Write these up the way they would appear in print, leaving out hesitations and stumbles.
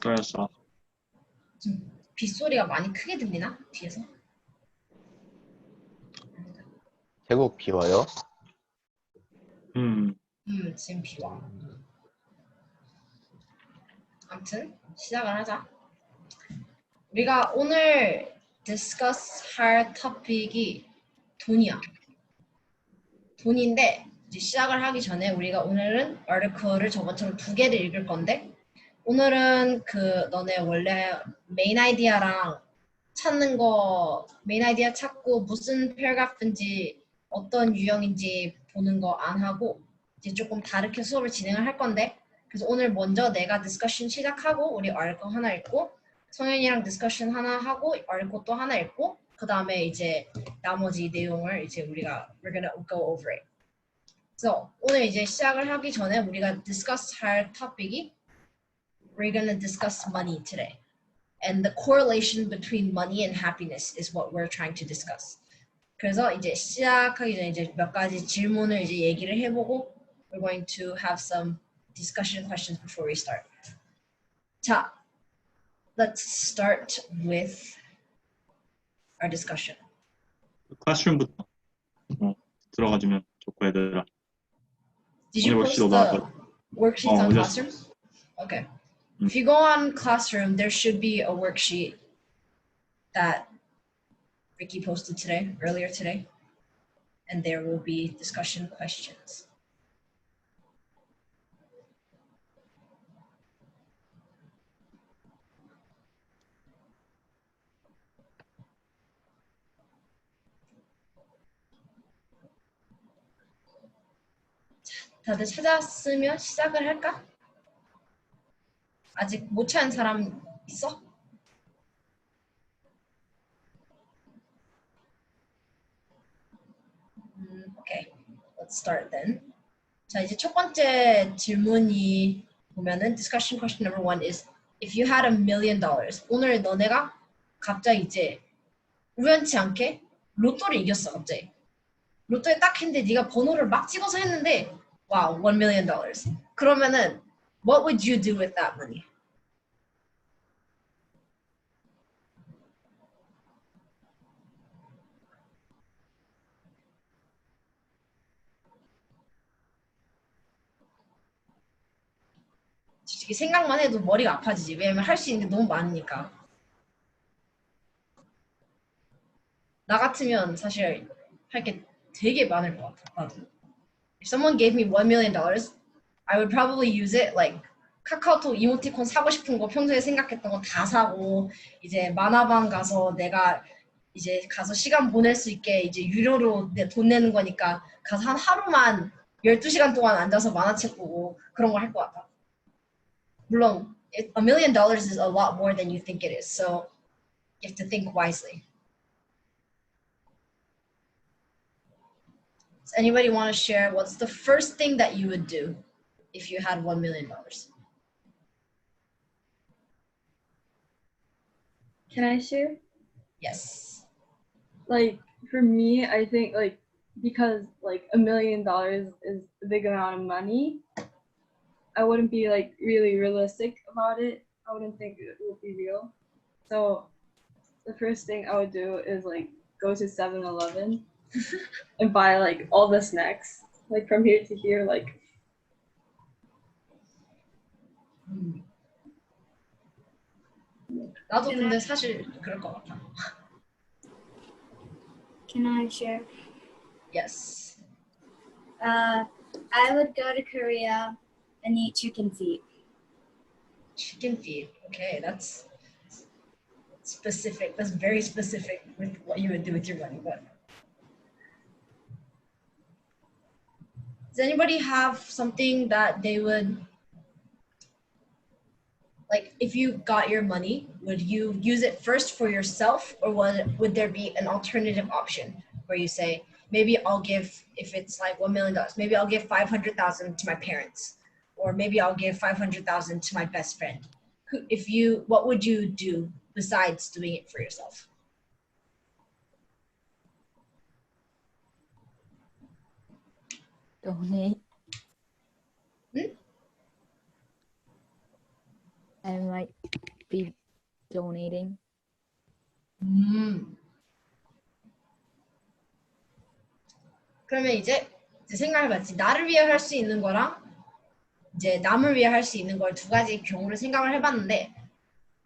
그래서 지금 빗소리가 많이 크게 들리나? 뒤에서? 계곡 비워요? 지금 비 와. 아무튼 시작을 하자. 우리가 오늘 discuss 할 토픽이 돈이야. 돈인데 이제 시작을 하기 전에 우리가 오늘은 article를 저번처럼 2개를 읽을 건데 오늘은 그 너네 원래 메인 아이디어랑 찾는 거 메인 아이디어 찾고 무슨 패러그래프인지 어떤 유형인지 보는 거 안 하고 이제 조금 다르게 수업을 진행을 할 건데 그래서 오늘 먼저 내가 디스커션 시작하고 우리 article 하나 읽고 성현이랑 디스커션 하나 하고 article 또 하나 읽고 그 다음에 이제 나머지 내용을 이제 우리가 we're gonna go over it. 그래서 오늘 이제 시작을 하기 전에 우리가 discuss 할 토픽이 we're gonna discuss money today. And the correlation between money and happiness is what we're trying to discuss. 그래서 이제 시작하기 전에 이제 몇 가지 질문을 이제 얘기를 해보고 we're going to have some discussion questions before we start. 자, let's start with our discussion. 클래스룸부터 들어가주면 좋고 얘들아. Did you post the worksheets on Classroom? Okay. If you go on Classroom, there should be a worksheet that Ricky posted today, earlier today, and there will be discussion questions. 다들 찾았으면 시작을 할까? 아직 못 찾은 사람 있어? Okay, let's start then. 자, 이제 첫 번째 질문이 보면은 discussion question number 1 is if you had $1 million. 오늘 너네가 갑자기 이제 우연치 않게 로또를 이겼어 갑자기. 로또에 딱 했는데 네가 번호를 막 찍어서 했는데 wow, $1 million. 그러면은 what would you do with that money? 솔직히 생각만 해도 머리가 아파지지. 왜냐면 할 수 있는 게 너무 많으니까. 나 같으면 사실 할 게 되게 많을 것 같아. 나도. If someone gave me $1 million, I would probably use it like 카카오톡 이모티콘 사고 싶은 거 평소에 생각했던 거 다 사고 이제 만화방 가서 내가 이제 가서 시간 보낼 수 있게 이제 유료로 돈 내는 거니까 가서 한 하루만 12시간 동안 앉아서 만화책 보고 그런 거 할 것 같아. 물론 $1 million is a lot more than you think it is, so you have to think wisely. Does anybody want to share what's the first thing that you would do if you had $1 million? Can I share? Yes. Like for me, I think like because like $1 million is a big amount of money, I wouldn't be like really realistic about it. I wouldn't think it would be real. So the first thing I would do is like go to 7-Eleven and buy like all the snacks, like from here to here, like. 나도 근데 사실 그럴 것 같아. Can I share? Yes. I would go to Korea and eat chicken feet. Chicken feet. Okay, that's specific. That's very specific with what you would do with your money. But does anybody have something that they would like if you got your money, would you use it first for yourself or would there be an alternative option where you say, maybe I'll give, if it's like $1 million, maybe I'll give 500,000 to my parents, or maybe I'll give 500,000 to my best friend. What would you do besides doing it for yourself? Donate. Hmm? And might be donating. 그러면 이제 생각해봤지. 나를 위해 할 수 있는 거랑 이제 남을 위해 할 수 있는 걸 두 가지 경우를 생각을 해봤는데,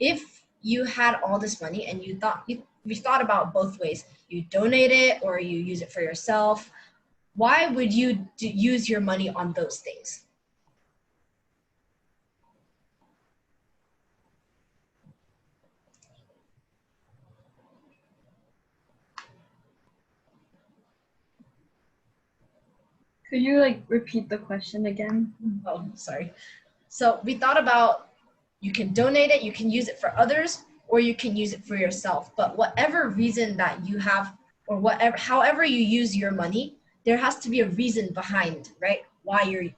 if you had all this money and we thought about both ways, you donate it or you use it for yourself, why would you use your money on those things? Could you like repeat the question again? Oh, sorry. So we thought about you can donate it, you can use it for others, or you can use it for yourself. But whatever reason that you have, or however you use your money, there has to be a reason behind, right? Why you're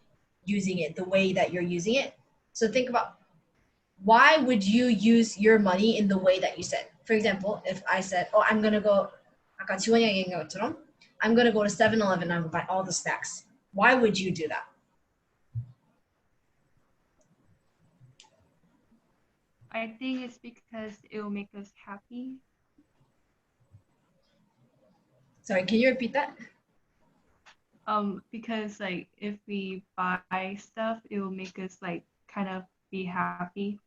using it the way that you're using it. So think about, why would you use your money in the way that you said? For example, if I said, oh, I'm gonna go, 아까 지원이 얘기한 것처럼, I'm gonna go to 7-Eleven and I'm gonna buy all the snacks. Why would you do that? I think it's because it will make us happy. Sorry, can you repeat that? Because like if we buy stuff, it will make us like kind of be happy.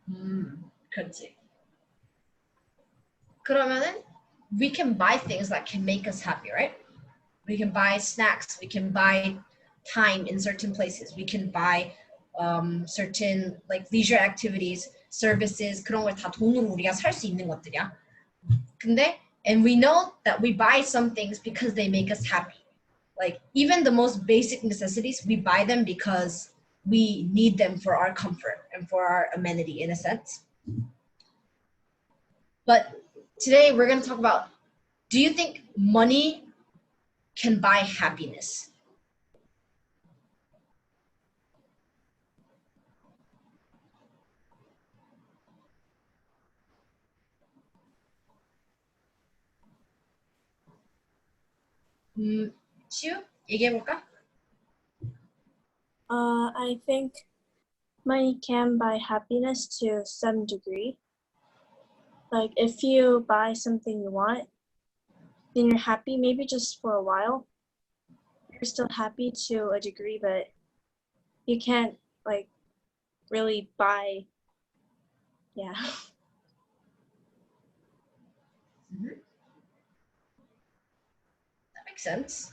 그렇지. 그러면은 we can buy things that can make us happy, right? We can buy snacks, we can buy time in certain places, we can buy certain like leisure activities, services, 그런 걸 다 돈으로 우리가 살 수 있는 것들이야. 근데 and we know that we buy some things because they make us happy. Like even the most basic necessities, we buy them because we need them for our comfort and for our amenity in a sense. But today we're going to talk about, do you think money can buy happiness? 시우, 얘기해볼까? I think money can buy happiness to some degree. Like if you buy something you want, then you're happy, maybe just for a while. You're still happy to a degree, but you can't like really buy, yeah. That makes sense.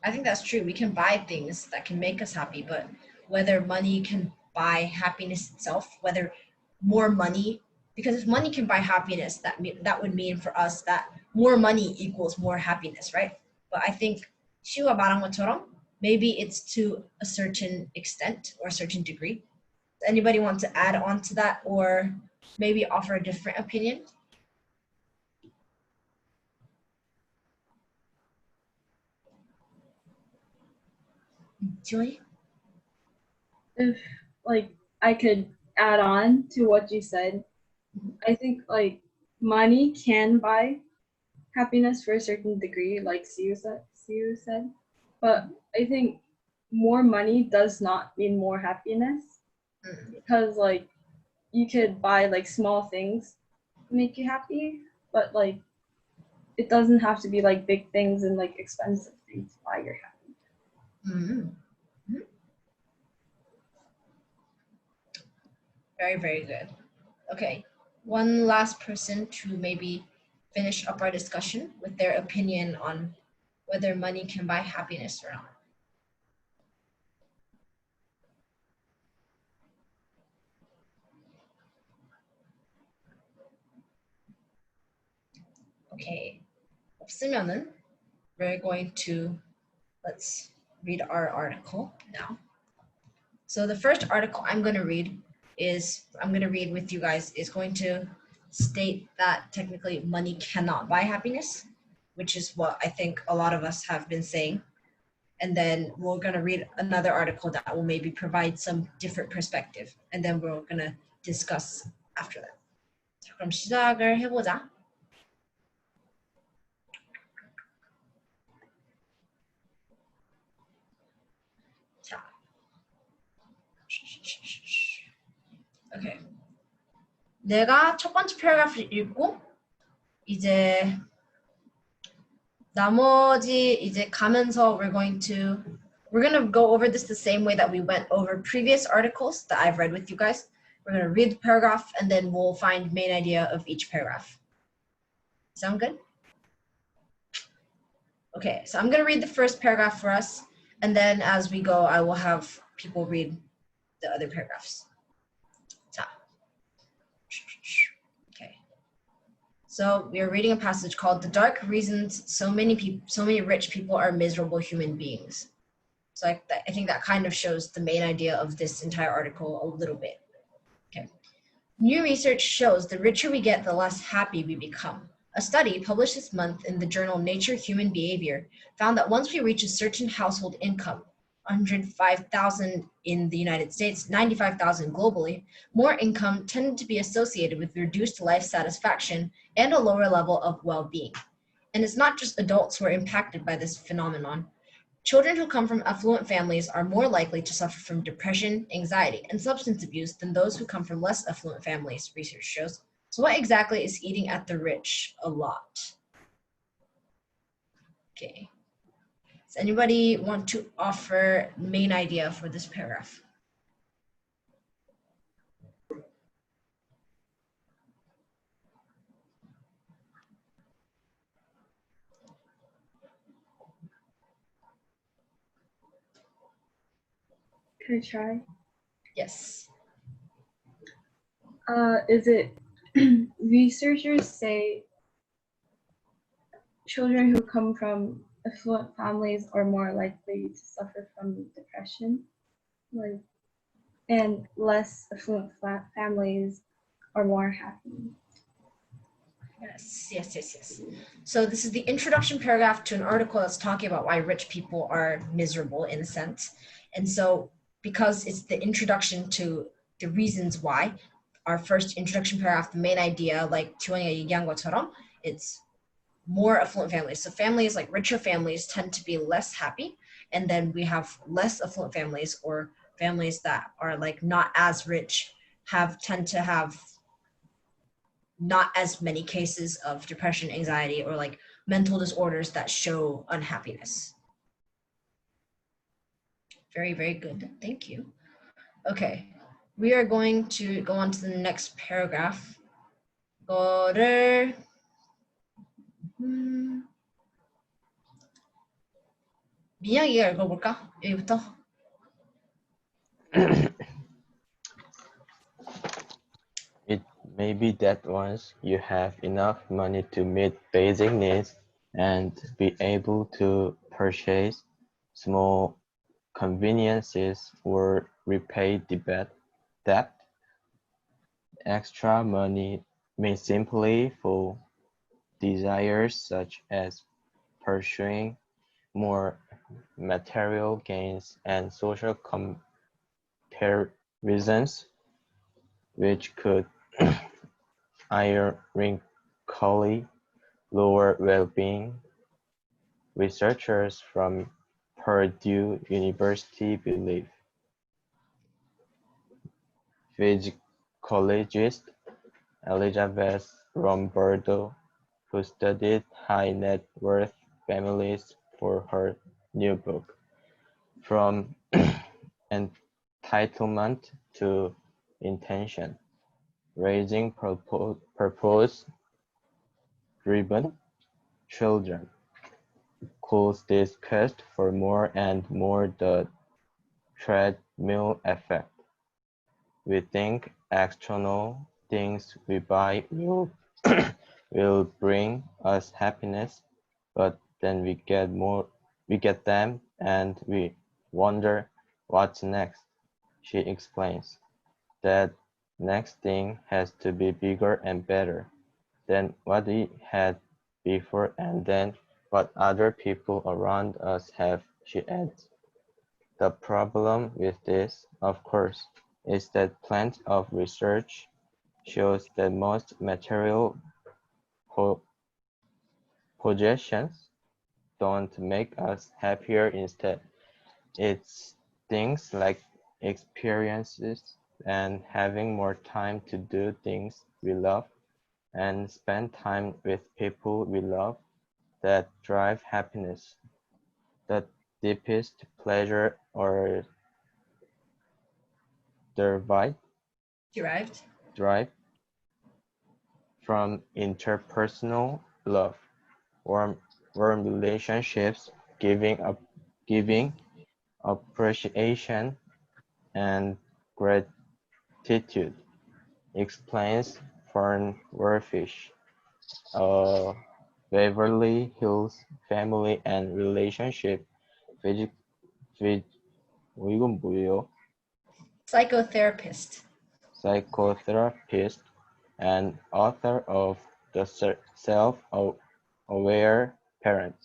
I think that's true. We can buy things that can make us happy, but whether money can buy happiness itself, whether more money, because if money can buy happiness, that would mean for us that more money equals more happiness, right? But I think 시우가 말한 것처럼 maybe it's to a certain extent or a certain degree. Does anybody want to add on to that or maybe offer a different opinion? Joy? If like I could add on to what you said, I think like money can buy happiness for a certain degree, like Siu said. But I think more money does not mean more happiness, because like you could buy like small things to make you happy, but like it doesn't have to be like big things and like expensive things why you're happy. Very, very good. Okay, one last person to maybe finish up our discussion with their opinion on whether money can buy happiness or not. Okay, 없으면은 we're going to, let's read our article now. So the first article I'm going to read with you guys is going to state that technically money cannot buy happiness, which is what I think a lot of us have been saying. And then we're going to read another article that will maybe provide some different perspective. And then we're going to discuss after that. 자, 그럼 시작을 해보자. 자. Okay. 내가 첫 번째 패러그래프를 읽고 이제 나머지 이제 가면서 we're gonna go over this the same way that we went over previous articles that I've read with you guys. We're gonna read the paragraph and then we'll find main idea of each paragraph. Sound good? Okay, so I'm gonna read the first paragraph for us, and then as we go, I will have people read the other paragraphs. Okay. So we are reading a passage called "The Dark Reasons So Many Rich People Are Miserable Human Beings." So I think that kind of shows the main idea of this entire article a little bit. Okay. New research shows the richer we get, the less happy we become. A study published this month in the journal Nature Human Behavior found that once we reach a certain household income, 105,000 in the United States, 95,000 globally, more income tended to be associated with reduced life satisfaction and a lower level of well-being. And it's not just adults who are impacted by this phenomenon. Children who come from affluent families are more likely to suffer from depression, anxiety, and substance abuse than those who come from less affluent families, research shows. So what exactly is eating at the rich a lot? Okay. Does anybody want to offer main idea for this paragraph? Can I try? Yes. Is it researchers say children who come from affluent families are more likely to suffer from depression, and less affluent families are more happy. Yes. So this is the introduction paragraph to an article that's talking about why rich people are miserable in a sense. And so because it's the introduction to the reasons why, our first introduction paragraph, the main idea, like 지원이가 얘기한 것처럼, it's more affluent families. So families like richer families tend to be less happy. And then we have less affluent families or families that are like not as rich tend to have not as many cases of depression, anxiety, or like mental disorders that show unhappiness. Very, very good. Thank you. Okay, we are going to go on to the next paragraph. 이거를 민혁이가 읽어볼까? 여기부터. It may be that once you have enough money to meet basic needs and be able to purchase small conveniences or repay debt, extra money may simply fuel desires such as pursuing more material gains and social comparisons, which could ironically lower well-being. Researchers from Purdue University believe. Psychologist Elizabeth Rombardo, who studied high net worth families for her new book, From Entitlement to Intention, Raising Purpose-Driven Children, calls this quest for more and more the treadmill effect. We think external things we buy will bring us happiness, but then we get them and we wonder what's next. She explains that next thing has to be bigger and better than what we had before and then what other people around us have, she adds. The problem with this, of course, is that plenty of research shows that most material possessions don't make us happier. Instead, it's things like experiences, and having more time to do things we love and spend time with people we love that drive happiness. The deepest pleasure or derived Derived. from interpersonal love, warm relationships, giving appreciation, and gratitude, explains Fernwerfish. A Beverly Hills family and relationship physic, phys, 이건 뭐예요? Psychotherapist. Psychotherapist and author of The Self-Aware Parent.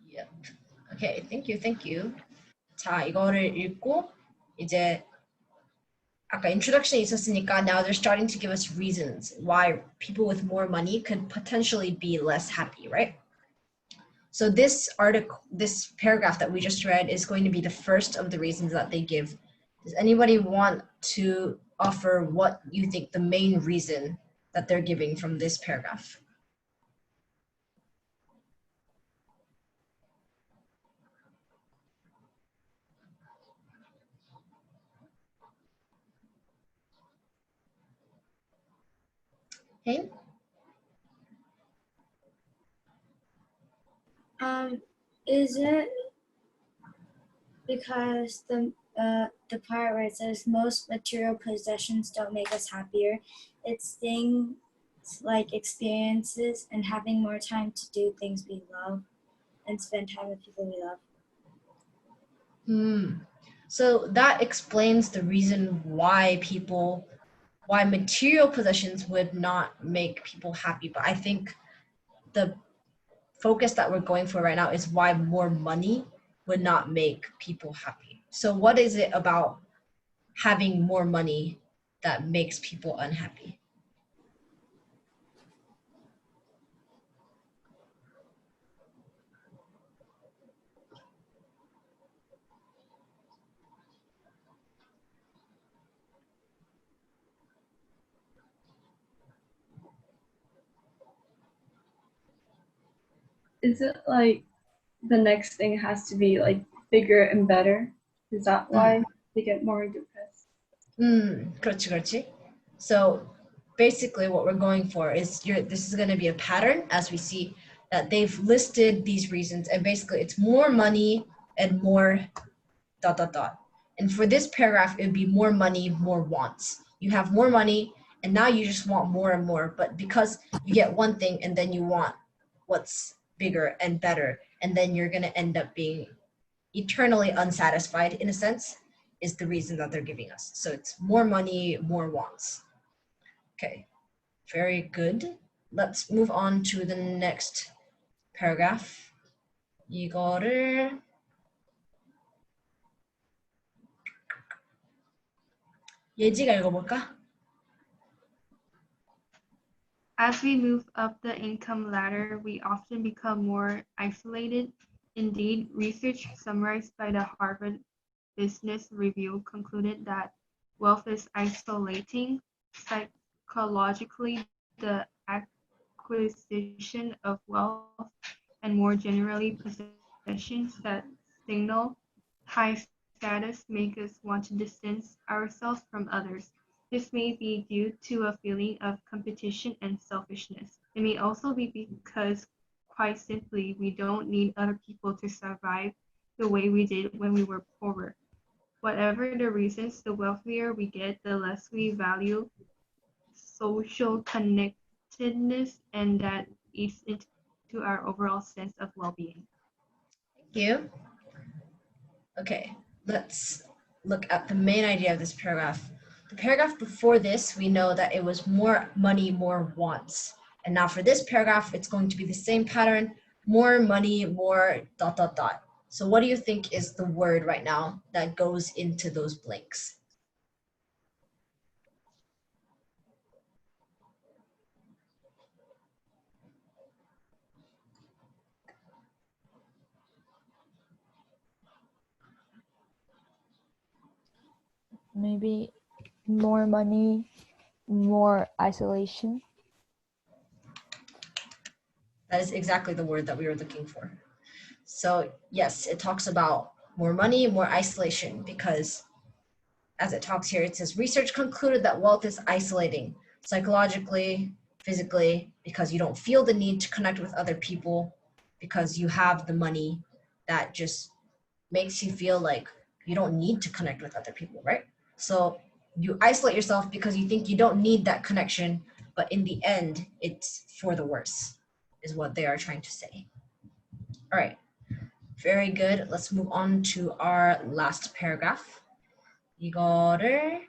Yep. Okay, thank you. 자, 이거를 읽고 이제 아까 introduction이 있었으니까 now they're starting to give us reasons why people with more money could potentially be less happy, right? So this paragraph that we just read is going to be the first of the reasons that they give. Does anybody want to offer what you think the main reason that they're giving from this paragraph? Hey? Is it because the part where it says most material possessions don't make us happier? It's things like experiences and having more time to do things we love and spend time with people we love. So that explains the reason why material possessions would not make people happy. But I think the focus that we're going for right now is why more money would not make people happy. So what is it about having more money that makes people unhappy? Is it like the next thing has to be like bigger and better? Is that why they get more depressed? 그렇지. So basically what we're going for is this is going to be a pattern as we see that they've listed these reasons, and basically it's more money and more ... And for this paragraph, it would be more money, more wants. You have more money and now you just want more and more, but because you get one thing and then you want what's bigger and better, and then you're going to end up being eternally unsatisfied in a sense, is the reason that they're giving us. So it's more money, more wants. Okay, very good. Let's move on to the next paragraph. 이거를 예지가 읽어볼까? As we move up the income ladder, we often become more isolated. Indeed, research summarized by the Harvard Business Review concluded that wealth is isolating. Psychologically, the acquisition of wealth and more generally possessions that signal high status make us want to distance ourselves from others. This may be due to a feeling of competition and selfishness. It may also be because, quite simply, we don't need other people to survive the way we did when we were poorer. Whatever the reasons, the wealthier we get, the less we value social connectedness, and that eats into our overall sense of well-being. Thank you. Okay, let's look at the main idea of this paragraph. The paragraph before this, we know that it was more money, more wants. And now for this paragraph, it's going to be the same pattern, more money, more ... So what do you think is the word right now that goes into those blanks? Maybe more money, more isolation. That is exactly the word that we were looking for. So yes, it talks about more money, more isolation, because as it talks here, it says research concluded that wealth is isolating psychologically, physically, because you don't feel the need to connect with other people because you have the money that just makes you feel like you don't need to connect with other people, right? So you isolate yourself because you think you don't need that connection, but in the end, it's for the worse, is what they are trying to say. All right, very good. Let's move on to our last paragraph. 이거를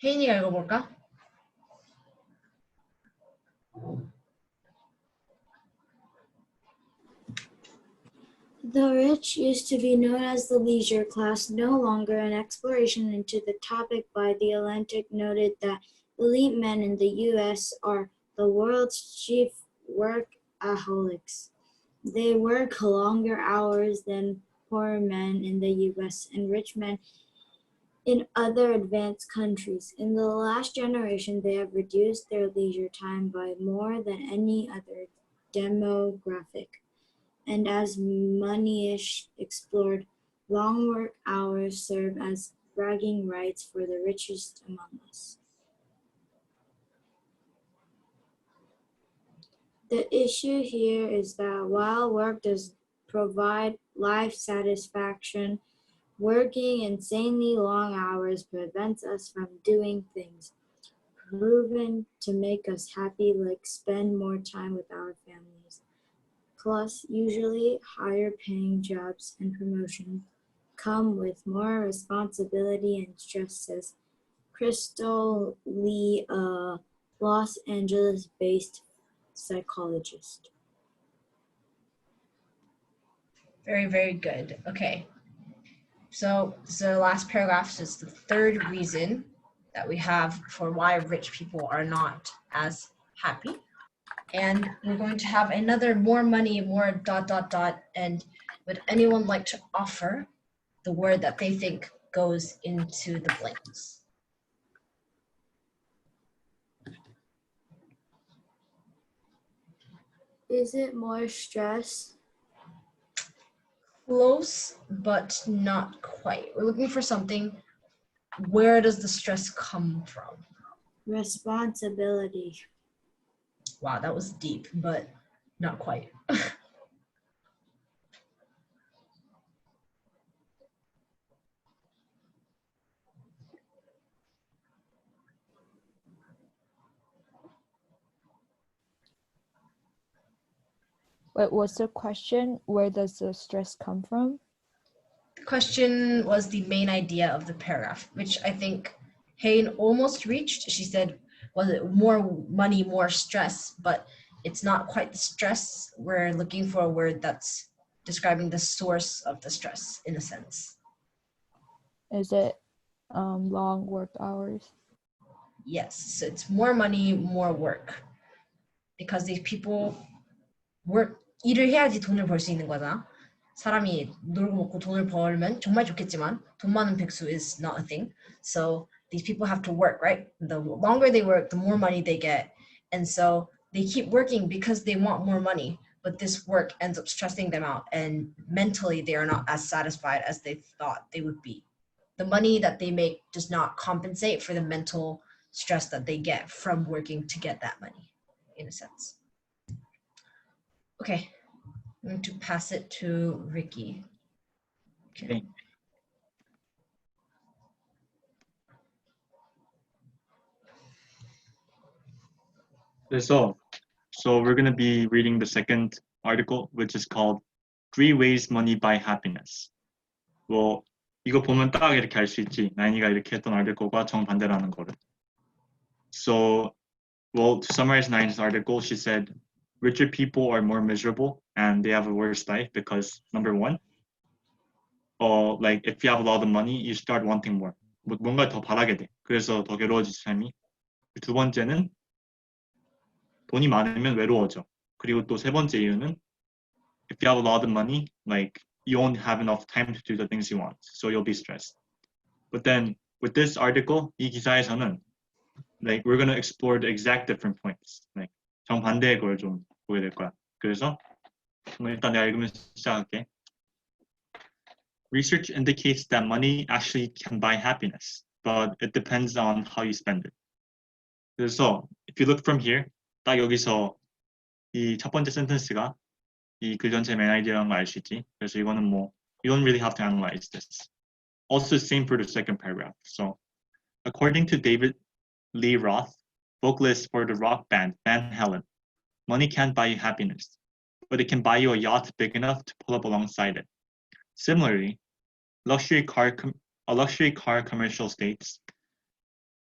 혜인이가 읽어볼까? The rich used to be known as the leisure class. No longer, an exploration into the topic by The Atlantic noted that elite men in the U.S. are the world's chief workaholics. They work longer hours than poor men in the U.S. and rich men in other advanced countries. In the last generation, they have reduced their leisure time by more than any other demographic. And as Moneyish explored, long work hours serve as bragging rights for the richest among us. The issue here is that while work does provide life satisfaction, working insanely long hours prevents us from doing things proven to make us happy, like spend more time with our families. Plus, usually higher paying jobs and promotions come with more responsibility and stress, says Crystal Lee, a Los Angeles-based psychologist. Very, very good. Okay. So the last paragraph is the third reason that we have for why rich people are not as happy. And we're going to have another more money, more ... And would anyone like to offer the word that they think goes into the blanks? Is it more stress? Close, but not quite. We're looking for something. Where does the stress come from? Responsibility. Wow, that was deep, but not quite. Wait, what's the question? Where does the stress come from? The question was the main idea of the paragraph, which I think Hayne almost reached. She said, was it more money, more stress? But it's not quite the stress. We're looking for a word that's describing the source of the stress, in a sense. Is it long work hours? Yes, so it's more money, more work. Because these people work, 일을 해야지 돈을 벌 수 있는 거잖아. 사람이 놀고 먹고 돈을 벌면 정말 좋겠지만 돈 많은 백수 is not a thing. So these people have to work, right? The longer they work, the more money they get. And so they keep working because they want more money. But this work ends up stressing them out. And mentally, they are not as satisfied as they thought they would be. The money that they make does not compensate for the mental stress that they get from working to get that money, in a sense. Okay, I'm going to pass it to Ricky. Okay. So we're going to be reading the second article, which is called 3 Ways Money Buy Happiness. 뭐 이거 보면 딱 이렇게 알 수 있지. 나인이가 이렇게 했던 article과 정반대라는 거를. So, well, to summarize Nain's article, she said, richer people are more miserable and they have a worse life because, number one, like if you have a lot of money, you start wanting more. 뭔가 더 바라게 돼. 그래서 더 괴로워지지 삶이. 두 번째는 돈이 많으면 외로워져. 그리고 또 세 번째 이유는 if you have a lot of money, like you won't have enough time to do the things you want, so you'll be stressed. But then with this article, 이 기사에서는 like we're gonna explore the exact different points. like 정반대의 걸 좀 보게 될 거야. 그래서 일단 내가 읽으면서 시작할게. Research indicates that money actually can buy happiness, but it depends on how you spend it. 그래서 if you look from here, 딱 여기서 이 첫 번째 센텐스가 이 글 전체 main idea라는 걸 알 수 있지. 그래서 이거는 뭐 you don't really have to analyze this. Also same for the second paragraph. So according to David Lee Roth, vocalist for the rock band Van Halen, money can't buy you happiness, but it can buy you a yacht big enough to pull up alongside it. Similarly, a luxury car commercial states,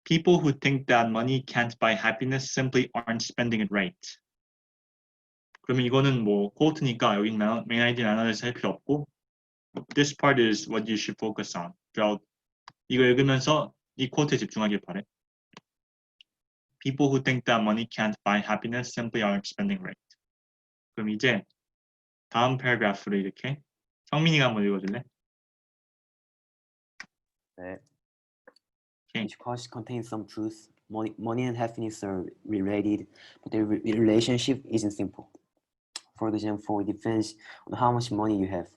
people who think that money can't buy happiness simply aren't spending it right. 그러면 이거는 뭐 quote니까 여기 main idea analysis 할 필요 없고, this part is what you should focus on throughout. 이거 읽으면서 이 quote에 집중하길 바래. People who think that money can't buy happiness simply aren't spending right. 그럼 이제 다음 paragraph를 이렇게 성민이가 한번 읽어줄래? 네. Okay. Each quote contains some truth. Money and happiness are related, but their relationship isn't simple. For example, it depends on how much money you have.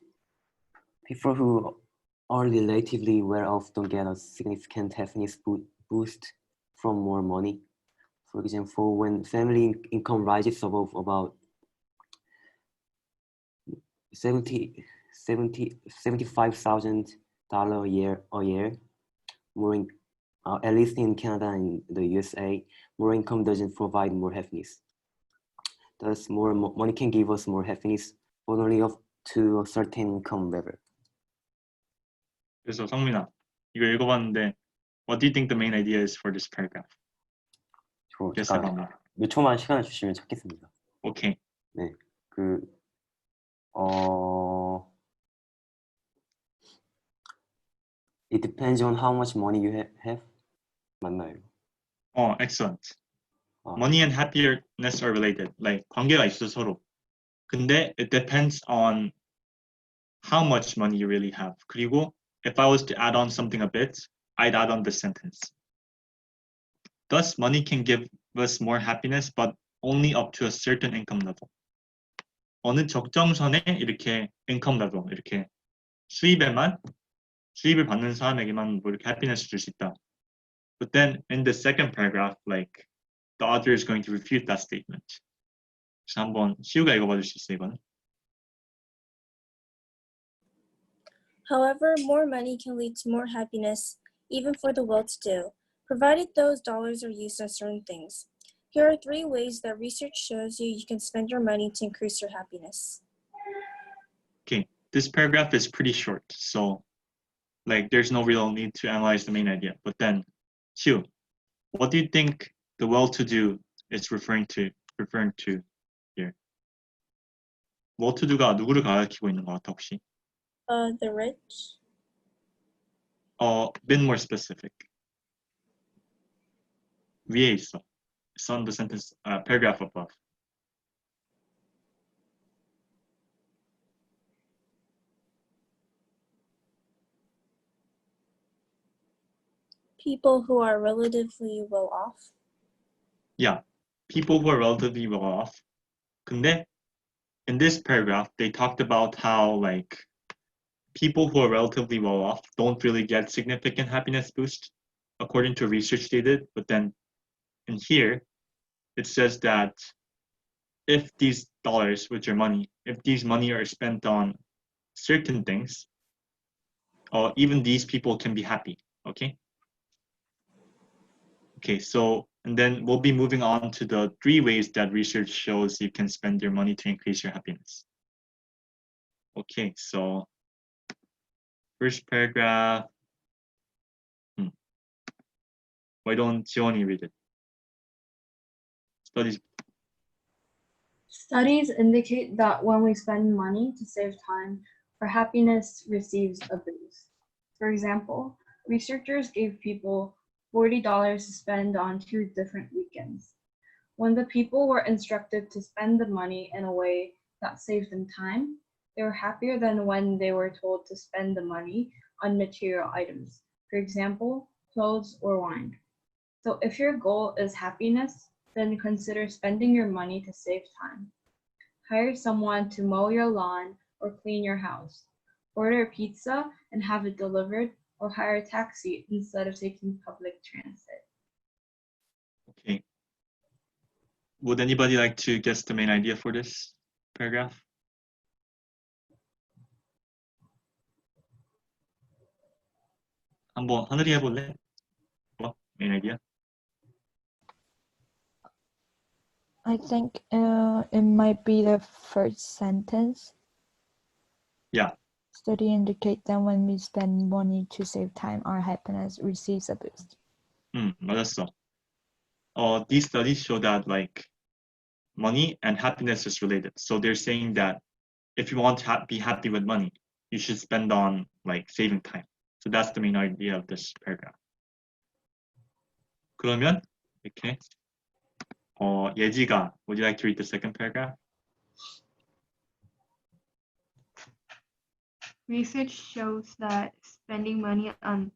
People who are relatively well off don't get a significant happiness boost from more money. For example, when family income rises above about $75,000 a year, more at least in Canada and the USA, more income doesn't provide more happiness. Thus, more money can give us more happiness, but only up to a certain income level. 그래서 성민아, 이거 읽어봤는데 what do you think the main idea is for this paragraph? Guess about me. 몇 초만 시간을 주시면 찾겠습니다. Okay. 네, it depends on how much money you have. 맞나요? Excellent. Money and happiness are related. Like 관계가 있어 서로. 근데 it depends on how much money you really have. 그리고 if I was to add on something a bit, I'd add on this sentence. Thus, money can give us more happiness, but only up to a certain income level. 어느 적정선에 이렇게 income level, 이렇게 수입을 받는 사람에게만 뭐 이렇게 happiness 줄 수 있다. But then in the second paragraph, like the author is going to refute that statement. 그래서 한번 시우가 읽어봐 줄 수 있어 이거는? However, more money can lead to more happiness, even for the well-to-do, provided those dollars are used on certain things. Here are 3 ways that research shows you can spend your money to increase your happiness. Okay, this paragraph is pretty short, so like there's no real need to analyze the main idea. But then, Xiu, what do you think the well-to-do is referring to here? well-to-do가 누구를 가리키고 있는 것 같아 혹시? The rich. Bit more specific. 위에 있어. It's on the sentence paragraph above. People who are relatively well off. Yeah, people who are relatively well off. 근데 in this paragraph, they talked about how like people who are relatively well off don't really get significant happiness boost, according to research they did. But then in here, it says that if these dollars, which are money, if these money are spent on certain things, even these people can be happy, okay? Okay, so, and then we'll be moving on to the 3 ways that research shows you can spend your money to increase your happiness. Okay, so first paragraph. Why don't Jioni read it? Studies indicate that when we spend money to save time, our happiness receives a boost. For example, researchers gave people $40 to spend on 2 different weekends. When the people were instructed to spend the money in a way that saved them time, they were happier than when they were told to spend the money on material items, for example, clothes or wine. So if your goal is happiness, then consider spending your money to save time. Hire someone to mow your lawn or clean your house. Order pizza and have it delivered, or hire a taxi instead of taking public transit. Okay. Would anybody like to guess the main idea for this paragraph? 한번 하늘이 해볼래? What main idea? I think it might be the first sentence. Yeah. Study indicate that when we spend money to save time, our happiness receives a boost. 맞았어. These studies show that like money and happiness is related. So they're saying that if you want to be happy with money, you should spend on like saving time. So that's the main idea of this paragraph. 그러면 이렇게 예지가, would you like to read the second paragraph? Research shows that spending money on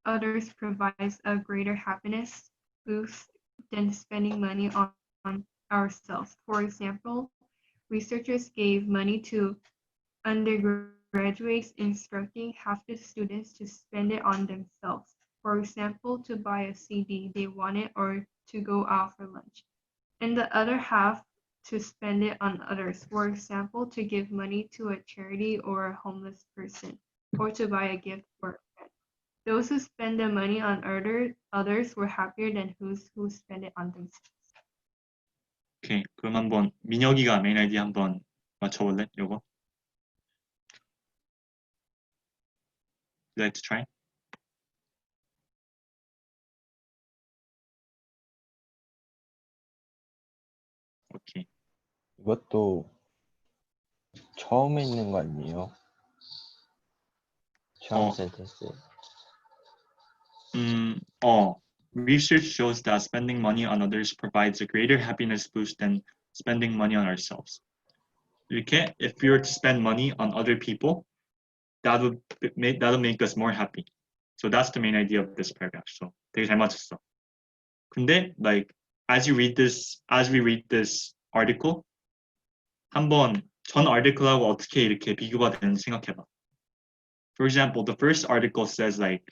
others provides a greater happiness boost than spending money on ourselves. For example, researchers gave money to undergraduates, instructing half the students to spend it on themselves. For example, to buy a CD they wanted or to go out for lunch. And the other half to spend it on others. For example, to give money to a charity or a homeless person, or to buy a gift for a friend. Those who spend the money on others were happier than those who spend it on themselves. 오케이. 그럼 한번 민혁이가 메인 아이디어 한번 맞춰볼래? 요거. Would you like to try? 오케이. 이것도 처음에 있는 거 아니에요? 처음 센텐스. Research shows that spending money on others provides a greater happiness boost than spending money on ourselves. 이렇게, if we were to spend money on other people, that'll make us more happy. So that's the main idea of this paragraph. So 되게 잘 맞췄어. 근데 like as we read this article, 한번 전 article하고 어떻게 이렇게 비교가 되는지 생각해봐. For example, the first article says like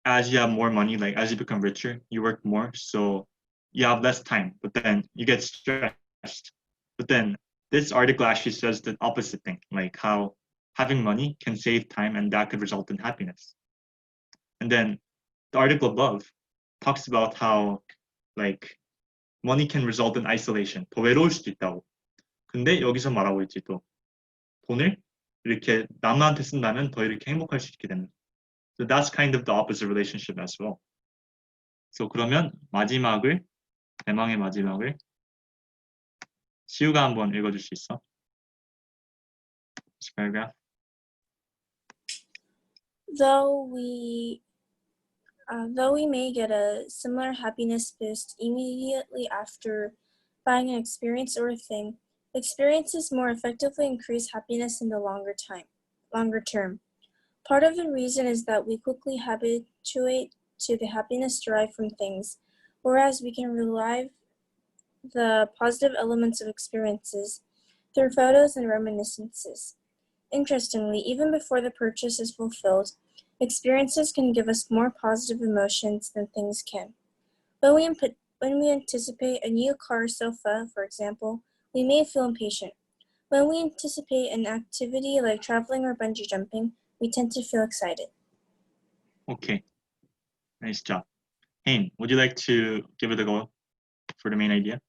as you have more money, like as you become richer, you work more, so you have less time, but then you get stressed. But then this article actually says the opposite thing, like how having money can save time and that could result in happiness. And then the article above talks about how like money can result in isolation, 더 외로울 수도 있다고. 근데 여기서 말하고 있지 또 돈을 이렇게 남한테 쓴다면 더 이렇게 행복할 수 있게 된다. So that's kind of the opposite relationship as well. So 그러면 대망의 마지막을 시우가 한번 읽어줄 수 있어? This paragraph. Though we may get a similar happiness boost immediately after buying an experience or a thing, experiences more effectively increase happiness in the longer term. Part of the reason is that we quickly habituate to the happiness derived from things, whereas we can relive the positive elements of experiences through photos and reminiscences. Interestingly, even before the purchase is fulfilled, experiences can give us more positive emotions than things can. When we anticipate a new car or sofa, for example, we may feel impatient. When we anticipate an activity like traveling or bungee jumping, we tend to feel excited. Okay, nice job. Hein, would you like to give it a go for the main idea?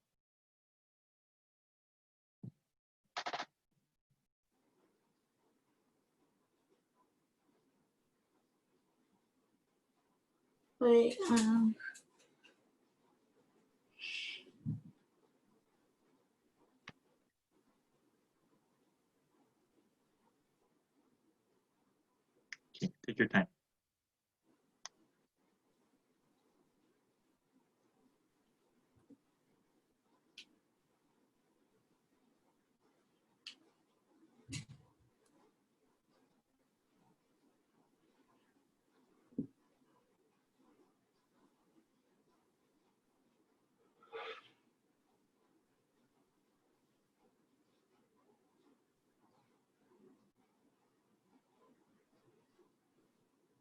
Wait, Okay, take your time.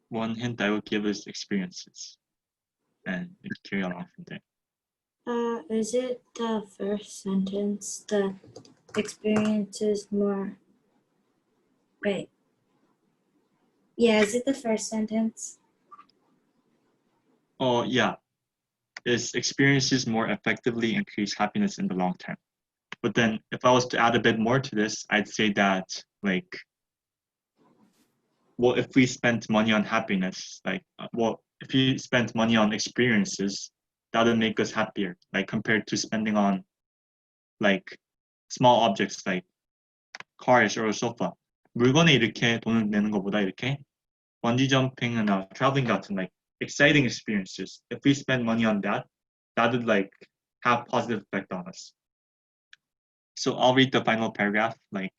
one hint I would give is experiences. And it carry along from there. Is it the first sentence? The experiences more. Wait. Yeah, is it the first sentence? Oh, yeah. Is experiences more effectively increase happiness in the long term. But then if I was to add a bit more to this, I'd say that, like, well, if we spent money on happiness, like, well, if you spent money on experiences, that would make us happier, like, compared to spending on, like, small objects like cars or sofa. 물건에 이렇게 돈을 내는 것보다 이렇게 bungee jumping이나 traveling 같은, like, exciting experiences. If we spend money on that, that would, like, have positive effect on us. So I'll read the final paragraph, like,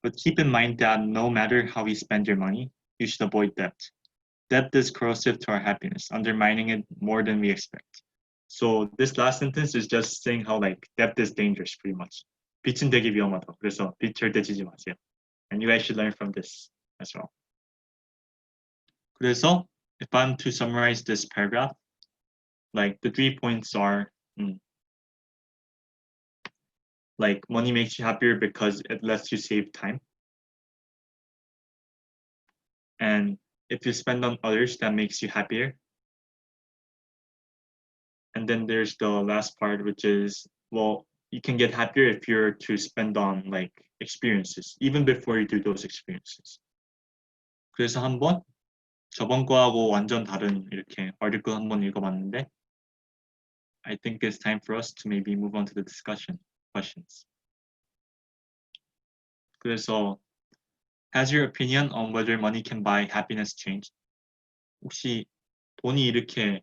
but keep in mind that no matter how you spend your money, you should avoid debt. Debt is corrosive to our happiness, undermining it more than we expect. So this last sentence is just saying how, like, debt is dangerous, pretty much. 빚은 되게 위험하다. 그래서 빚 절대 지지 마세요. And you guys should learn from this as well. 그래서 if I'm to summarize this paragraph, like, the 3 points are, like, money makes you happier because it lets you save time. And if you spend on others, that makes you happier. And then there's the last part, which is, well, you can get happier if you're to spend on, like, experiences, even before you do those experiences. 그래서 한번 저번 거하고 완전 다른 이렇게 article 한번 읽어봤는데, I think it's time for us to maybe move on to the discussion questions. 그래서 has your opinion on whether money can buy happiness changed? 혹시 돈이 이렇게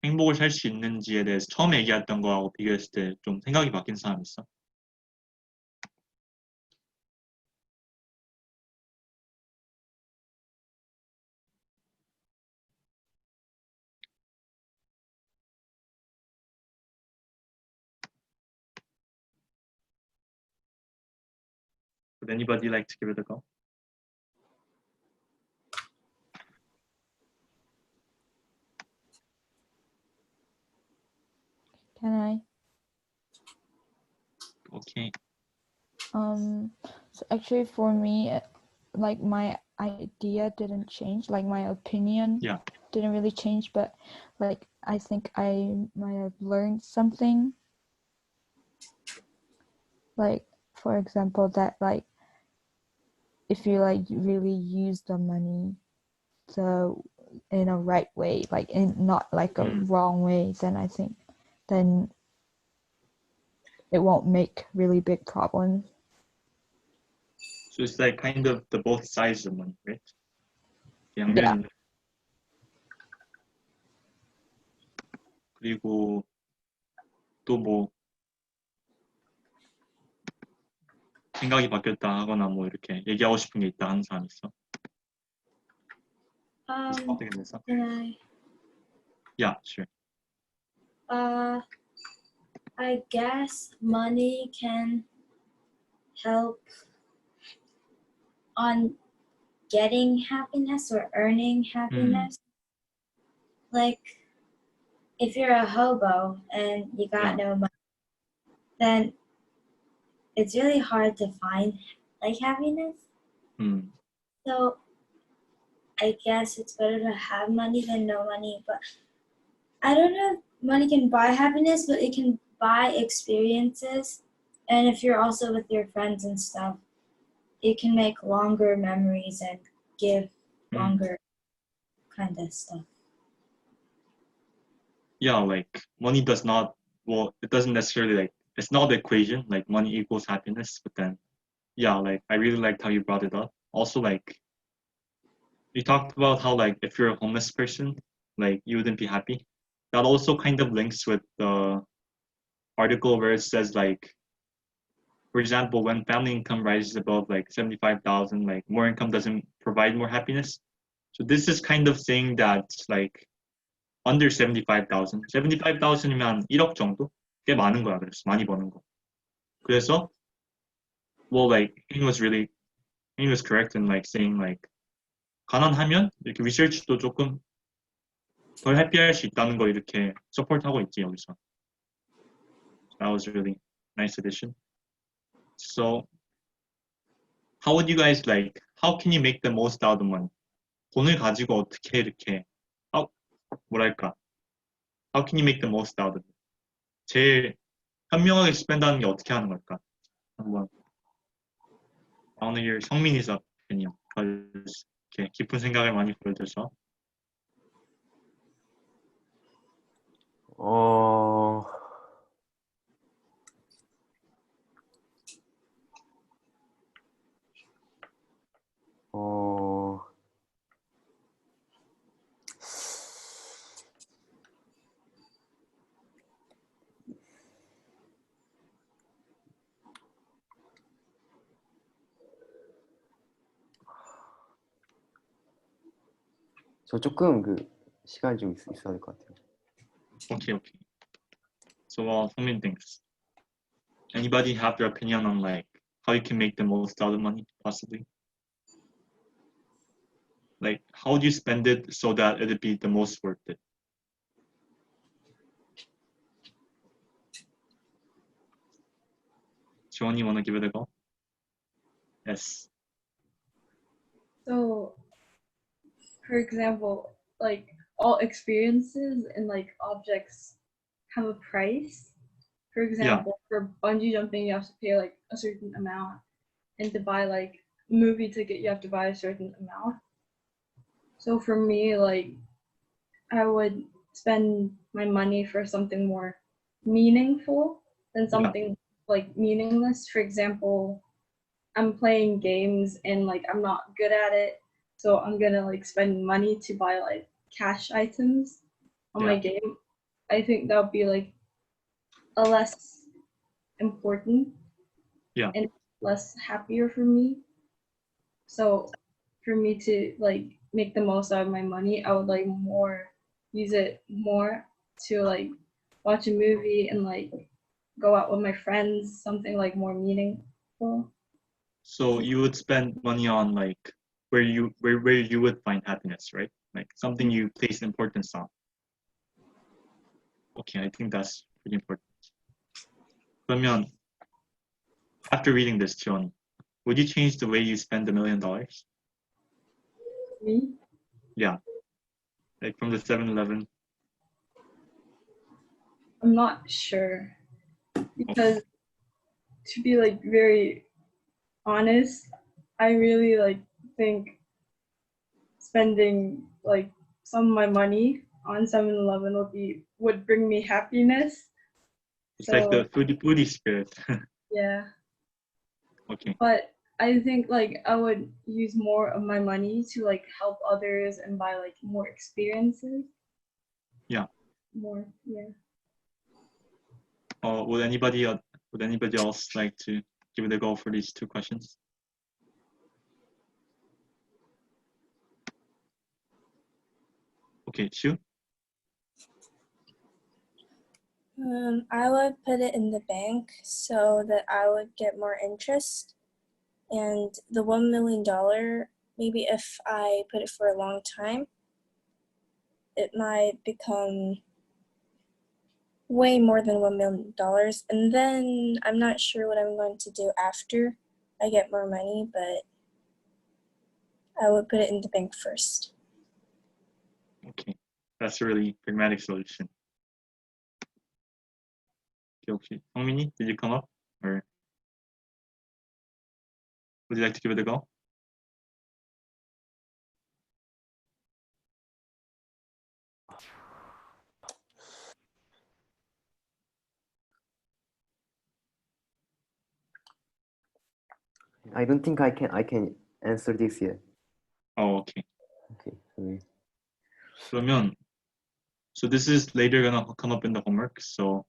행복을 살 수 있는지에 대해서 처음에 얘기했던 거하고 비교했을 때 좀 생각이 바뀐 사람 있어? Would anybody like to give it a go? Can I? Okay. So actually for me, like, my idea didn't change, like, my opinion Yeah. didn't really change, but, like, I think I might have learned something. Like, for example, that, like, if you, like, really use the money in a right way, like, in not like a wrong way, then I think then it won't make really big problems. So it's like kind of the both sides of money, right? 양면이. 그리고 또 뭐 생각이 바뀌었다 하거나 뭐 이렇게 얘기하고 싶은 게 있다 하는 사람 있어? 어떻게 됐어? Can I? Yeah, sure. I guess money can help on getting happiness or earning happiness. Like, if you're a hobo and you got no money, then it's really hard to find, like, happiness. So I guess it's better to have money than no money. But I don't know if money can buy happiness, but it can buy experiences. And if you're also with your friends and stuff, it can make longer memories and give longer kind of stuff. Yeah, like, money does not, well, it doesn't necessarily, like, it's not the equation, like, money equals happiness, but then, yeah, like, I really liked how you brought it up. Also, like, you talked about how, like, if you're a homeless person, like, you wouldn't be happy. That also kind of links with the article where it says, like, for example, when family income rises above, like, 75,000, like, more income doesn't provide more happiness. So this is kind of saying that, like, under 75,000, 75,000이면 1억 정도? 꽤 많은 거야. 그래서 많이 버는 거. 그래서, well, like, he was correct in, like, saying, like, 가난하면 이렇게 리서치도 조금 덜 해피할 수 있다는 걸 이렇게 서포트하고 있지 여기서. That was really nice addition. So, how would you guys like? How can you make the most out of money? 돈을 가지고 어떻게 이렇게 뭐랄까? How can you make the most out of it? 제일 현명하게 스펜드하는 게 어떻게 하는 걸까? 한번. I want to hear 성민이's opinion. because 이렇게 깊은 생각을 많이 보여줘서. 어, 어, 저 조금 그 시간이 좀 있어야 될 것 같아요. Okay. So, 성민 thinks. Anybody have their opinion on like how you can make the most out of money, possibly? Like, how do you spend it so that it'd be the most worth it? 지원이 wanna give it a go? Yes. So, for example, like all experiences and like objects have a price. For example, for bungee jumping, you have to pay like a certain amount, and to buy like a movie ticket, you have to buy a certain amount. So for me, like I would spend my money for something more meaningful than something like meaningless. For example, I'm playing games and like I'm not good at it, so I'm gonna like spend money to buy like cash items on my game. I think that would be like a less important and less happier for me. So for me to like make the most out of my money, I would like use it more to like watch a movie and like go out with my friends, something like more meaningful. So you would spend money on like where you would find happiness, right? Like something you place importance on. Okay, I think that's pretty important. 그러면 after reading this, 지원이, would you change the way you spend $1 million? Me? Yeah. Like from the 7-Eleven. I'm not sure because to be like very honest, I really like think spending like some of my money on 7-Eleven would bring me happiness. It's like the foodie spirit. Yeah. Okay. But I think like I would use more of my money to like help others and buy like more experiences. Yeah. More, yeah. Would anybody else like to give it a go for these two questions? Okay, Shu? I would put it in the bank so that I would get more interest. And the $1 million, maybe if I put it for a long time, it might become way more than $1 million. And then I'm not sure what I'm going to do after I get more money, but I would put it in the bank first. Okay, that's a really pragmatic solution. Okay, 성민이, did you come up? Or would you like to give it a go? I don't think I can answer this yet. Oh, okay. Okay, sorry. 그러면, so this is later gonna come up in the homework, so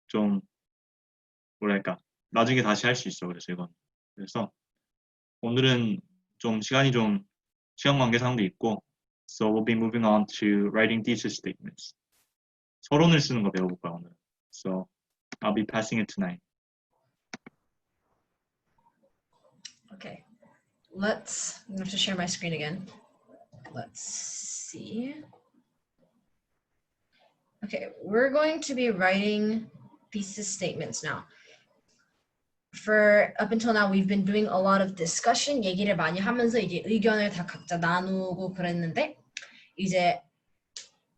좀 뭐랄까 나중에 다시 할 수 있어. 그래서 이건 그래서 오늘은 좀 시간 관계상도 있고, so we'll be moving on to writing thesis statements. 서론을 쓰는 거 배워볼 거야 오늘. So I'll be passing it tonight. Okay. I'm gonna have to share my screen again. Let's see. Okay, we're going to be writing thesis statements now. For up until now, we've been doing a lot of discussion, 얘기를 많이 하면서 이제 의견을 다 각자 나누고 그랬는데 이제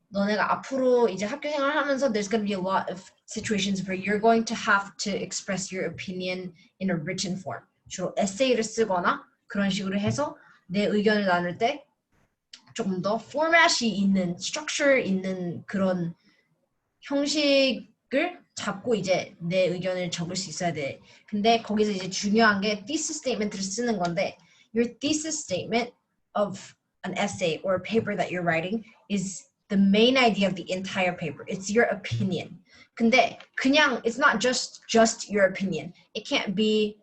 너네가 앞으로 이제 학교 생활을 하면서 there's going to be a lot of situations where you're going to have to express your opinion in a written form. 주로 에세이를 쓰거나 그런 식으로 해서 내 의견을 나눌 때 조금 더 포맷이 있는, structure 있는 그런 형식을 잡고 이제 내 의견을 적을 수 있어야 돼. 근데 거기서 이제 중요한 게 thesis statement를 쓰는 건데 your thesis statement of an essay or a paper that you're writing is the main idea of the entire paper. It's your opinion. 근데 그냥 it's not just your opinion. It can't be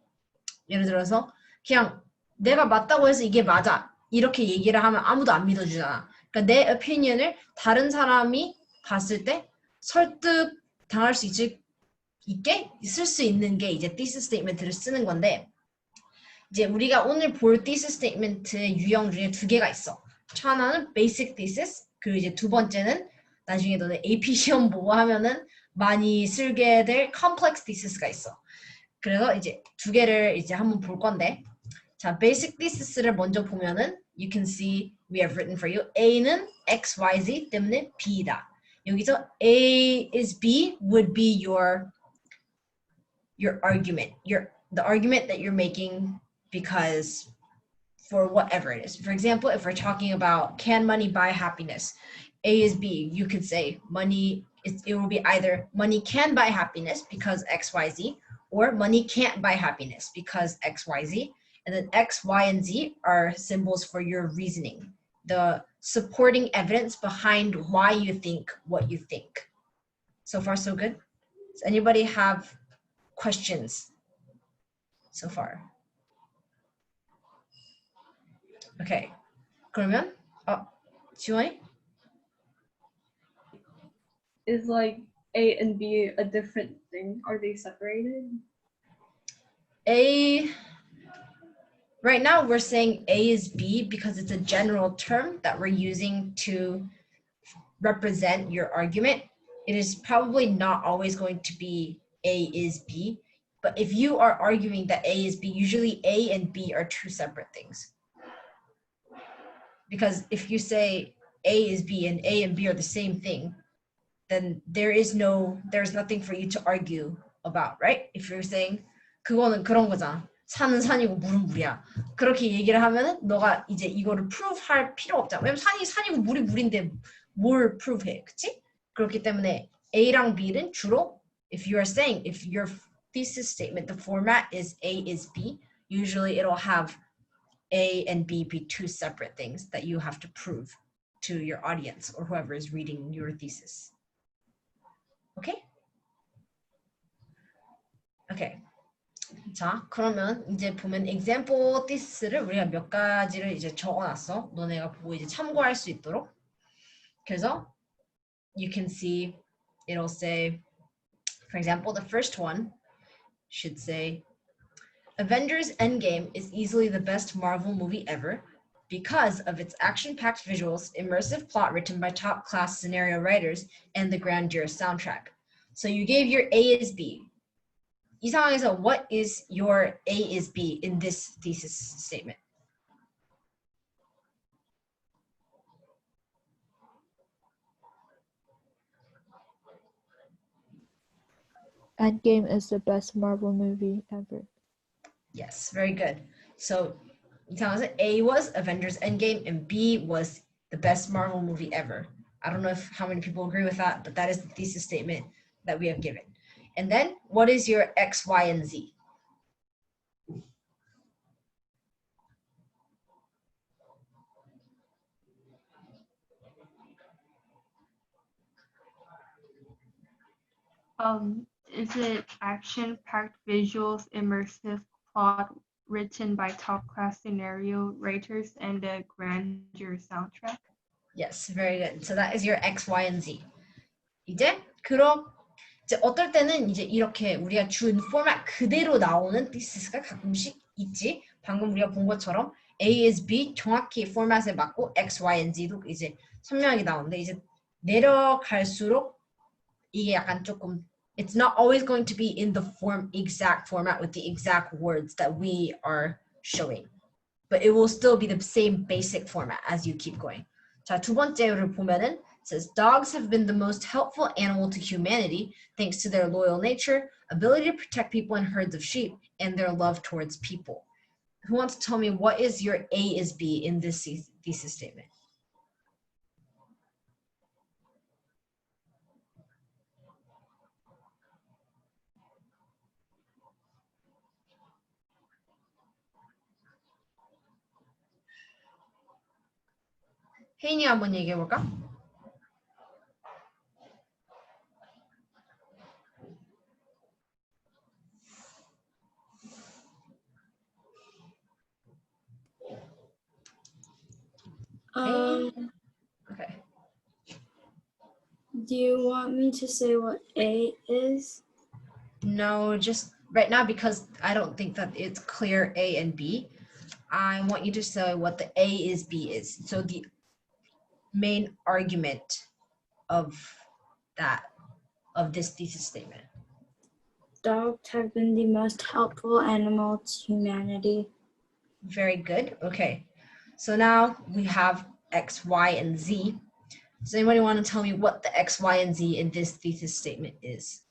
예를 들어서 그냥 내가 맞다고 해서 이게 맞아. 이렇게 얘기를 하면 아무도 안 믿어주잖아. 그러니까 내 opinion을 다른 사람이 봤을 때 설득 당할 수 있게 쓸 수 있는 게 이제 thesis statement를 쓰는 건데 이제 우리가 오늘 볼 thesis statement의 유형 중에 두 개가 있어. 하나는 basic thesis, 그리고 이제 두 번째는 나중에 너네 AP 시험 보고 하면은 많이 쓰게 될 complex thesis가 있어. 그래서 이제 두 개를 이제 한번 볼 건데 자, basic thesis를 먼저 보면은 you can see we have written for you. A는 X, Y, Z 때문에 B이다. 여기서 A is B would be your argument. The argument that you're making because for whatever it is. For example, if we're talking about can money buy happiness? A is B. You could say money, it will be either money can buy happiness because X, Y, Z, or money can't buy happiness because X, Y, Z. And then X, Y, and Z are symbols for your reasoning. The supporting evidence behind why you think what you think. So far, so good? Does anybody have questions so far? Okay. 그러면 지원이? Is like A and B a different thing? Are they separated? Right now we're saying A is B because it's a general term that we're using to represent your argument. It is probably not always going to be A is B, but if you are arguing that A is B, usually A and B are two separate things. Because if you say A is B and A and B are the same thing, then there's nothing for you to argue about, right? If you're saying 그거는 그런 거잖아. 산은 산이고 물은 물이야. 그렇게 얘기를 하면은 너가 이제 이거를 prove 할 필요 없잖아. 왜냐면 산이 산이고 물이 물인데 뭘 prove 해, 그치? 그렇기 때문에 A랑 B는 주로 if your thesis statement, the format is A is B, usually it'll have A and B be two separate things that you have to prove to your audience or whoever is reading your thesis. Okay? Okay. 자, 그러면 이제 보면 example this를 우리가 몇 가지를 이제 적어놨어. 너네가 보고 이제 참고할 수 있도록. 그래서 you can see it'll say, for example, the first one should say, Avengers Endgame is easily the best Marvel movie ever because of its action-packed visuals, immersive plot written by top-class scenario writers, and the grandeur soundtrack. So you gave your A is B. 이 상황에서 what is your A is B in this thesis statement? Endgame is the best Marvel movie ever. Yes, very good. So 이 상황에서 A was Avengers Endgame and B was the best Marvel movie ever. I don't know how many people agree with that, but that is the thesis statement that we have given. And then what is your X, Y, and Z? Is it action-packed visuals, immersive plot written by top-class scenario writers, and a grandeur soundtrack? Yes, very good. So that is your X, Y, and Z. 이제 이제 어떨 때는 이제 이렇게 우리가 준 포맷 그대로 나오는 thises가 가끔씩 있지. 방금 우리가 본 것처럼 A is B 정확히 포맷에 맞고 X, Y, and Z도 이제 선명하게 나오는데 이제 내려갈수록 이게 약간 조금 it's not always going to be in the exact format with the exact words that we are showing. But it will still be the same basic format as you keep going. 자, 두 번째를 보면은 it says dogs have been the most helpful animal to humanity thanks to their loyal nature, ability to protect people in herds of sheep, and their love towards people. Who wants to tell me what is your A is B in this thesis statement? 혜인이 한번 얘기해 볼까? Okay. Do you want me to say what A is? No, just right now because I don't think that it's clear A and B. I want you to say what the A is B is. So the main argument of this thesis statement. Dogs have been the most helpful animal to humanity. Very good. Okay. So now we have X, Y, and Z. Does anybody want to tell me what the X, Y, and Z in this thesis statement is?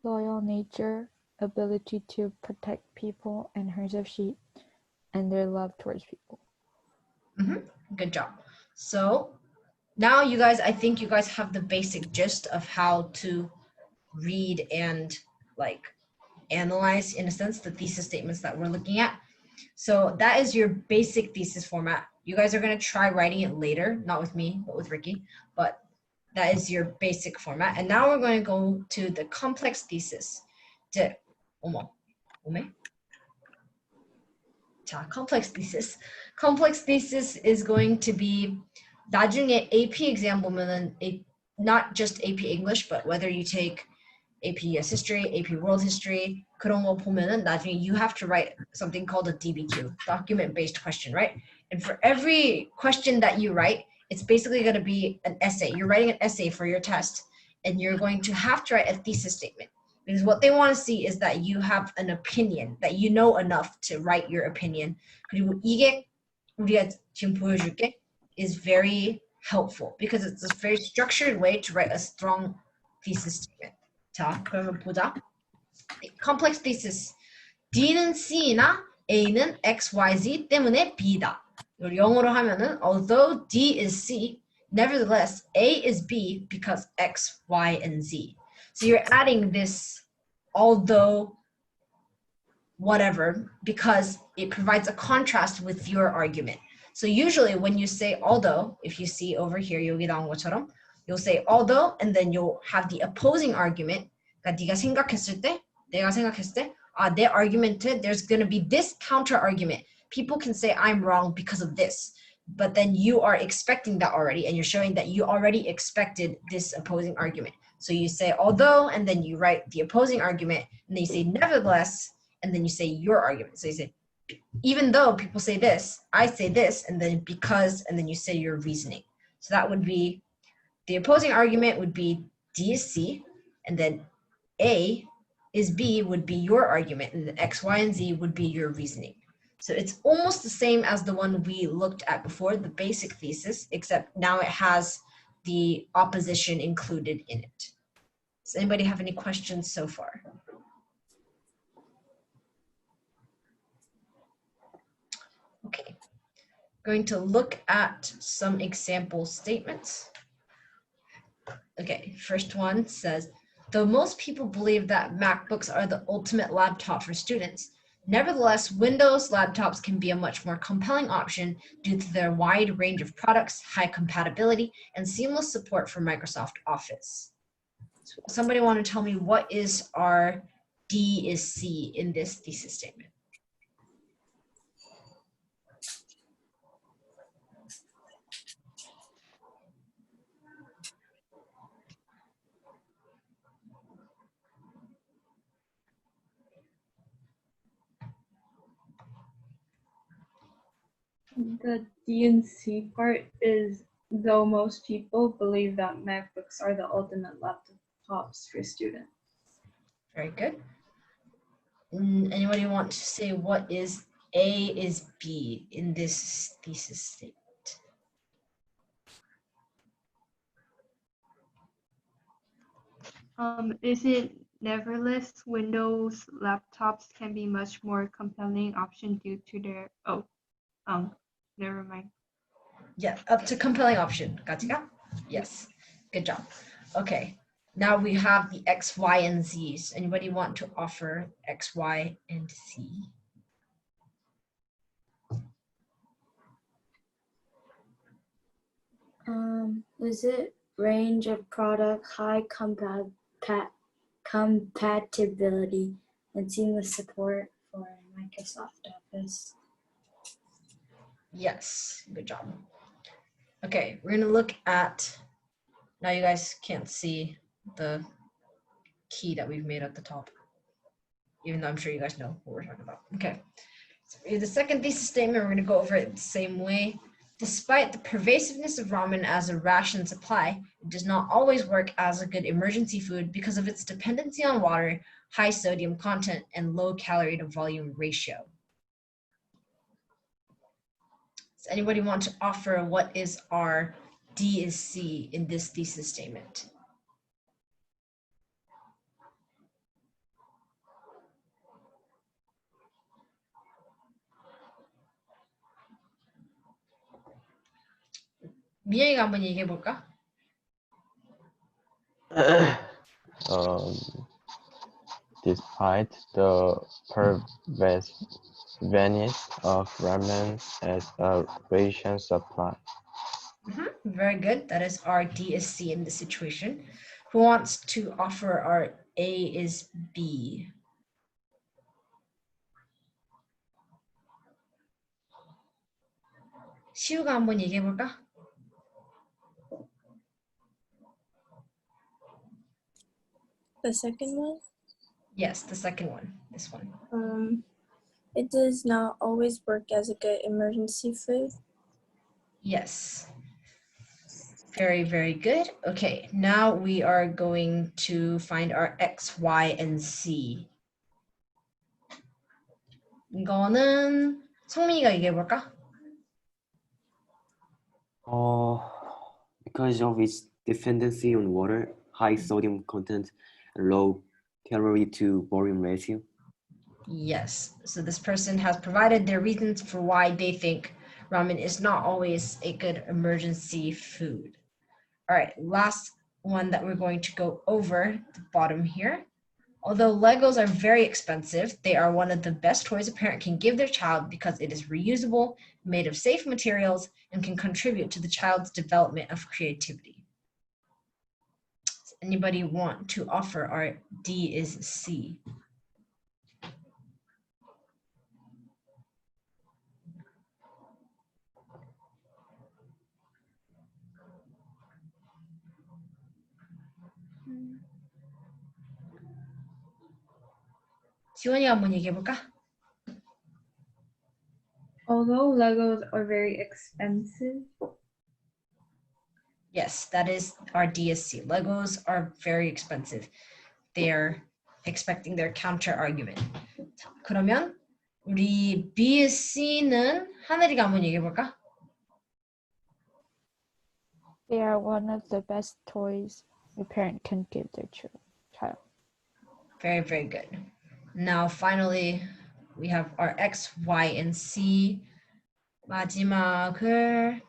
Loyal nature, ability to protect people and herds of sheep, and their love towards people. Good job. So now you guys, I think you guys have the basic gist of how to read and like analyze, in a sense, the thesis statements that we're looking at. So that is your basic thesis format. You guys are going to try writing it later, not with me, but with Ricky. But that is your basic format. And now we're going to go to the complex thesis. 이제 자, complex thesis. Complex thesis is going to be 나중에 AP exam 보면은 not just AP English, but whether you take AP US History, AP World History, 그런 거 보면은 나중에 you have to write something called a DBQ, document-based question, right? And for every question that you write, it's basically going to be an essay. You're writing an essay for your test, and you're going to have to write a thesis statement. Because what they want to see is that you have an opinion, that you know enough to write your opinion. 그리고 이게 우리가 지금 보여줄게 is very helpful because it's a very structured way to write a strong thesis statement. 자, 그러면 보자. Complex thesis. D는 C나 A는 X, Y, Z 때문에 B다. 이걸 영어로 하면은 although D is C, nevertheless A is B because X, Y, and Z. So you're adding this although whatever because it provides a contrast with your argument. So usually when you say although, if you see over here 여기 나온 것처럼 you'll say although and then you'll have the opposing argument. 그러니까 네가 생각했을 때, 내가 생각했을 때 내 argument, there's going to be this counter argument. People can say I'm wrong because of this, but then you are expecting that already and you're showing that you already expected this opposing argument. So you say although and then you write the opposing argument and then you say nevertheless and then you say your argument. So you say even though people say this, I say this, and then because, and then you say your reasoning. So that would be the opposing argument would be D is C, and then A is B would be your argument, and then X, Y, and Z would be your reasoning. So it's almost the same as the one we looked at before, the basic thesis, except now it has the opposition included in it. Does anybody have any questions so far? Okay, going to look at some example statements. Okay, first one says, though most people believe that MacBooks are the ultimate laptop for students, nevertheless, Windows laptops can be a much more compelling option due to their wide range of products, high compatibility, and seamless support for Microsoft Office. So somebody want to tell me what is our D is C in this thesis statement? The D and C part is though most people believe that MacBooks are the ultimate laptops for students. Very good. Anybody want to say what is A is B in this thesis statement? Is it nevertheless Windows laptops can be much more compelling option due to their never mind. Yeah, up to compelling option. Gotcha. Yes. Good job. Okay. Now we have the X, Y, and Z's. Anybody want to offer X, Y, and Z? Was it range of product, high compatibility, and seamless support for Microsoft Office? Yes. Good job. Okay, we're gonna look at, now you guys can't see the key that we've made at the top, even though I'm sure you guys know what we're talking about. Okay, so the second thesis statement, we're gonna go over it the same way. Despite the pervasiveness of ramen as a ration supply, it does not always work as a good emergency food because of its dependency on water, high sodium content, and low calorie to volume ratio. Does anybody want to offer what is our D is C in this thesis statement? 미영이가 한번 얘기해 볼까? Despite the pervasiveness of ramen as a ration supply. Very good. That is our D is C in this situation. Who wants to offer our A is B? 시우가 한번 얘기해 볼까? The second one? Yes, the second one. This one. It does not always work as a good emergency food. Yes. Very, very good. Okay, now we are going to find our X, Y, and Z. 이거는 성민이가 얘기해 볼까? Because of its dependency on water, high sodium content, and low calorie to volume ratio. Yes. So this person has provided their reasons for why they think ramen is not always a good emergency food. All right, last one that we're going to go over, the bottom here. Although Legos are very expensive, they are one of the best toys a parent can give their child because it is reusable, made of safe materials, and can contribute to the child's development of creativity. Does anybody want to offer our D is C? 지원이가 한번 얘기해 볼까? Although Legos are very expensive. Yes, that is our DSC. Legos are very expensive. They're expecting their counter argument. 자, 그러면 우리 BSC는 하늘이가 한번 얘기해 볼까? They are one of the best toys a parent can give their child. Very, very good. Now, finally, we have our X, Y, and C. 마지막을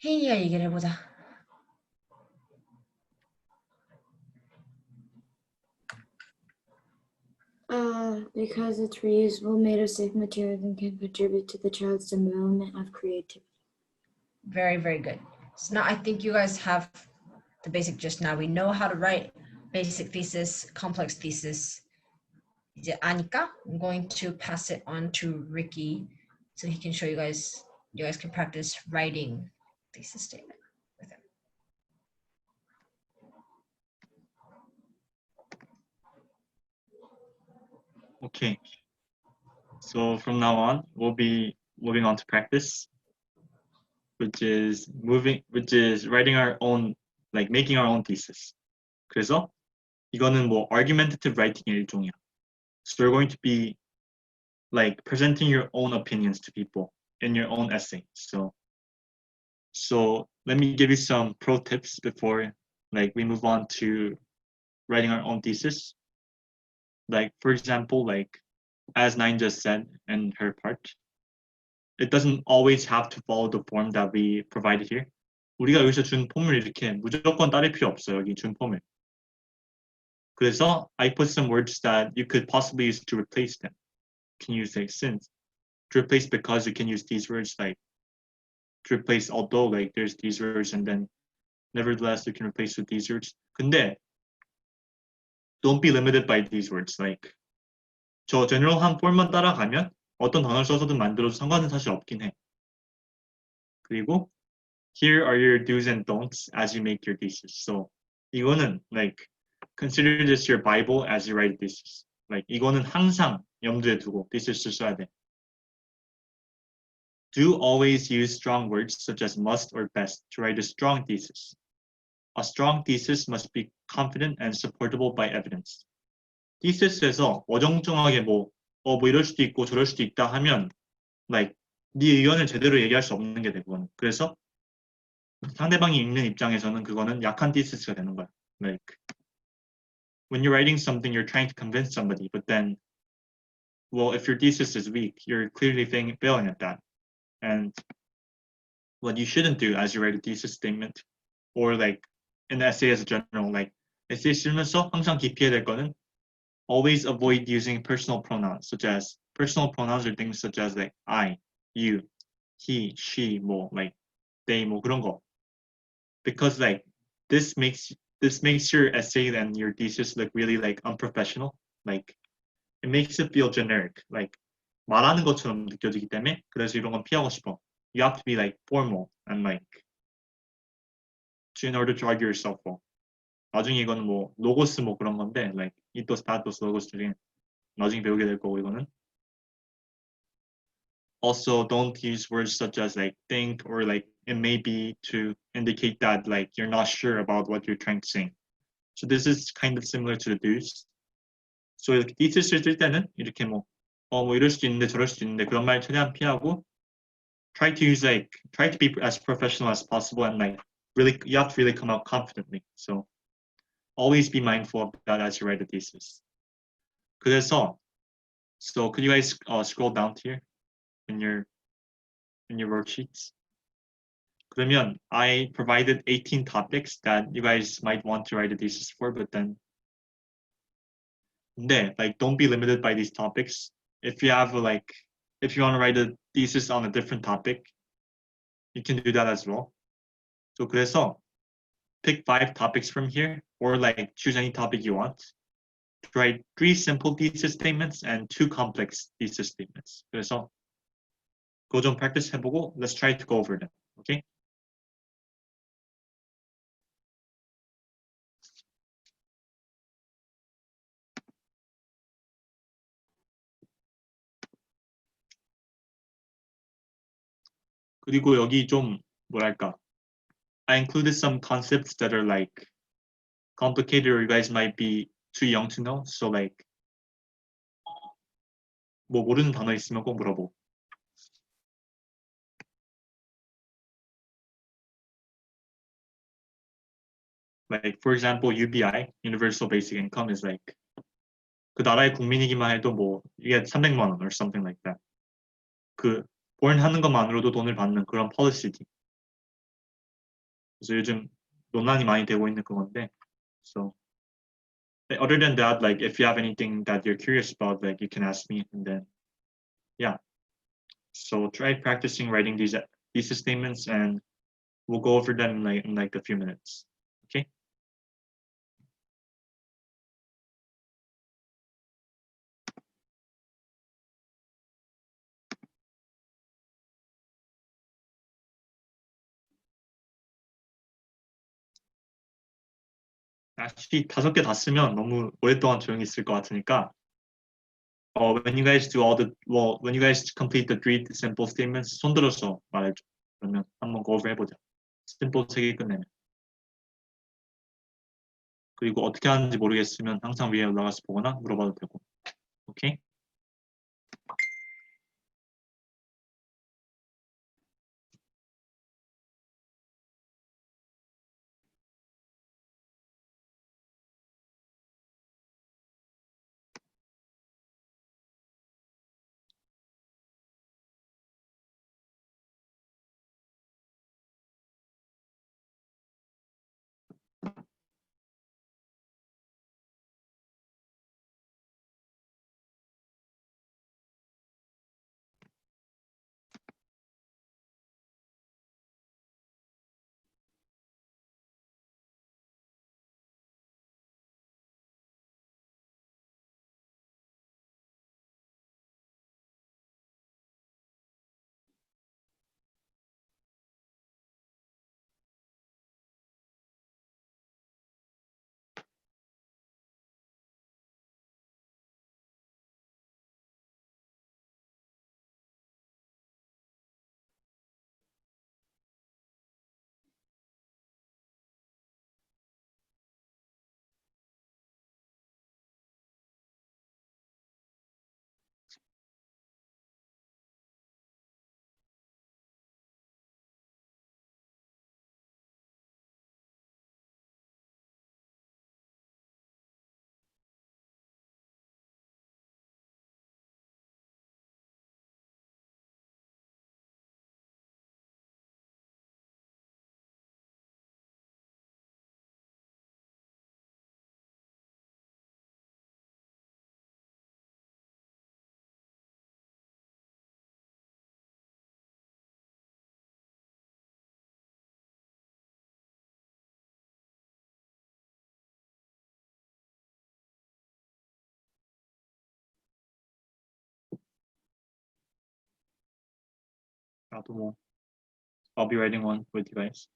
혜인이가 얘기를 해보자. Because it's reusable, made of safe materials, and can contribute to the child's development of creativity. Very, very good. So now I think you guys have the basic gist now. We know how to write basic thesis, complex thesis. 이제 아니까 I'm going to pass it on to Ricky so he can show you guys. You guys can practice writing thesis statement with him. Okay. So from now on, we'll be moving on to practice, which is writing our own, like making our own thesis. 그래서 이거는 뭐 argumentative writing의 일종이야. So you're going to be like presenting your own opinions to people in your own essay. So let me give you some pro tips before like we move on to writing our own thesis. Like for example, like as Nine just said in her part, it doesn't always have to follow the form that we provided here. 우리가 여기서 준 폼을 이렇게 무조건 따를 필요 없어요. 여기 준 폼을. 그래서 I put some words that you could possibly use to replace them. You can use like since to replace because. You can use these words like to replace although, like there's these words, and then nevertheless you can replace with these words. 근데 don't be limited by these words. Like 저 general한 폼만 따라가면 어떤 단어를 써서든 만들어도 상관은 사실 없긴 해. 그리고 here are your do's and don'ts as you make your thesis. So 이거는 like consider this your Bible as you write thesis. Like 이거는 항상 염두에 두고 thesis 써야 돼. Do always use strong words such as must or best to write a strong thesis. A strong thesis must be confident and supportable by evidence. thesis.에서 어정쩡하게 뭐 이럴 수도 있고 저럴 수도 있다 하면 like 네 의견을 제대로 얘기할 수 없는 게 돼, 그거는. 그래서 상대방이 읽는 입장에서는 그거는 약한 thesis.가 되는 거야. Like when you're writing something, you're trying to convince somebody, but then, well, if your thesis is weak, you're clearly failing at that. And what you shouldn't do as you write a thesis statement, or like an essay as a general, like essay 쓰면서 항상 기피해야 될 거는 always avoid using personal pronouns, such as personal pronouns are things such as like I, you, he, she, 뭐 like they, 뭐 그런 거. Because like this makes your essay and your thesis look really like unprofessional. Like it makes it feel generic. Like 말하는 것처럼 느껴지기 때문에 그래서 이런 건 피하고 싶어. You have to be like formal and like in order to argue yourself well. 나중에 이거는 뭐 로고스 뭐 그런 건데 like 이토스 다토스 로고스 중에 나중에 배우게 될 거고 이거는. Also, don't use words such as like think or like it may be to indicate that like you're not sure about what you're trying to say. So this is kind of similar to the do's. So 이렇게 thesis 쓸 때는 이렇게 뭐 이럴 수도 있는데 저럴 수도 있는데 그런 말 최대한 피하고 try to be as professional as possible and like really you have to really come out confidently. So always be mindful of that as you write a thesis. 그래서 so could you guys scroll down to here in your worksheets? 그러면 I provided 18 topics that you guys might want to write a thesis for, but then like don't be limited by these topics. If you want to write a thesis on a different topic, you can do that as well. So 그래서 pick 5 topics from here, or like choose any topic you want. Write 3 simple thesis statements and 2 complex thesis statements. 그래서 그거 좀 practice 해보고 let's try to go over them. Okay? 그리고 여기 좀 뭐랄까 I included some concepts that are like complicated or you guys might be too young to know. So like 뭐 모르는 단어 있으면 꼭 물어보. Like for example, UBI, Universal Basic Income is like 그 나라의 국민이기만 해도 뭐 이게 300만 원 or something like that. 그 born 하는 것만으로도 돈을 받는 그런 policy지. 그래서 요즘 논란이 많이 되고 있는 그건데. So other than that, like if you have anything that you're curious about, like you can ask me, and then yeah. So try practicing writing these thesis statements, and we'll go over them in like a few minutes. Okay. actually 5개 다 쓰면 너무 오랫동안 조용히 있을 것 같으니까 when you guys do when you guys complete the 3 simple statements 손 들어서 말해줘. 그러면 한번 go over 해보자. simple 3개 끝내면. 그리고 어떻게 하는지 모르겠으면 항상 위에 올라가서 보거나 물어봐도 되고. 오케이? 나도 뭐 I'll be writing one with you guys.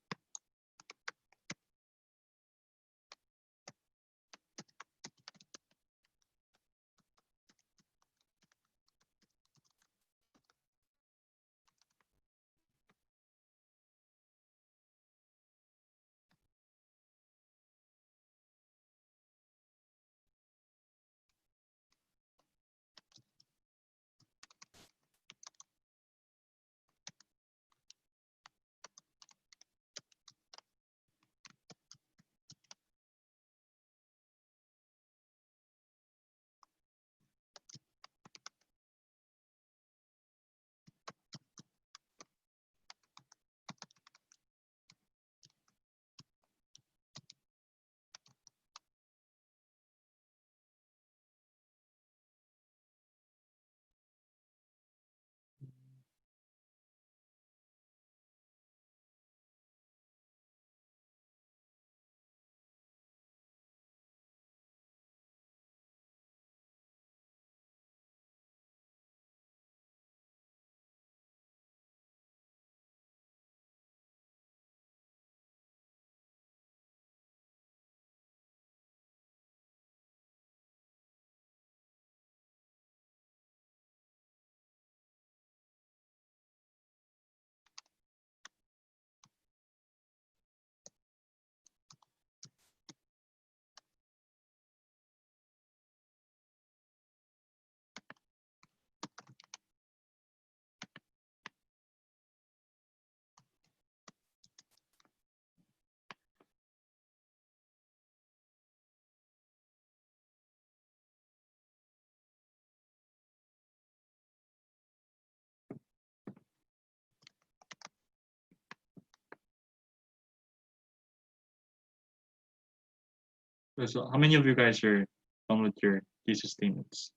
So how many of you guys are done with your thesis statements?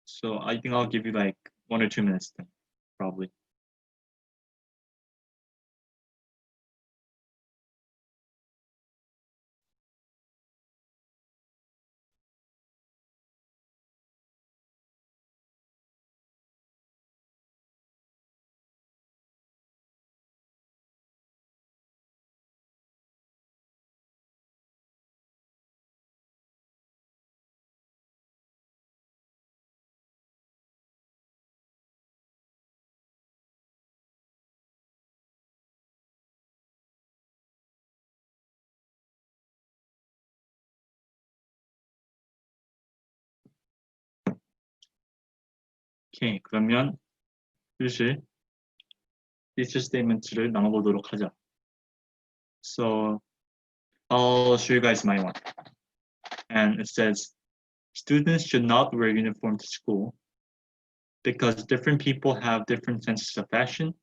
So I think I'll give you like 1 or 2 minutes then, probably. 오케이, 그러면 슬슬 thesis statements를 나눠보도록 하자. So I'll show you guys my one. And it says, students should not wear uniform to school because different people have different senses of fashion.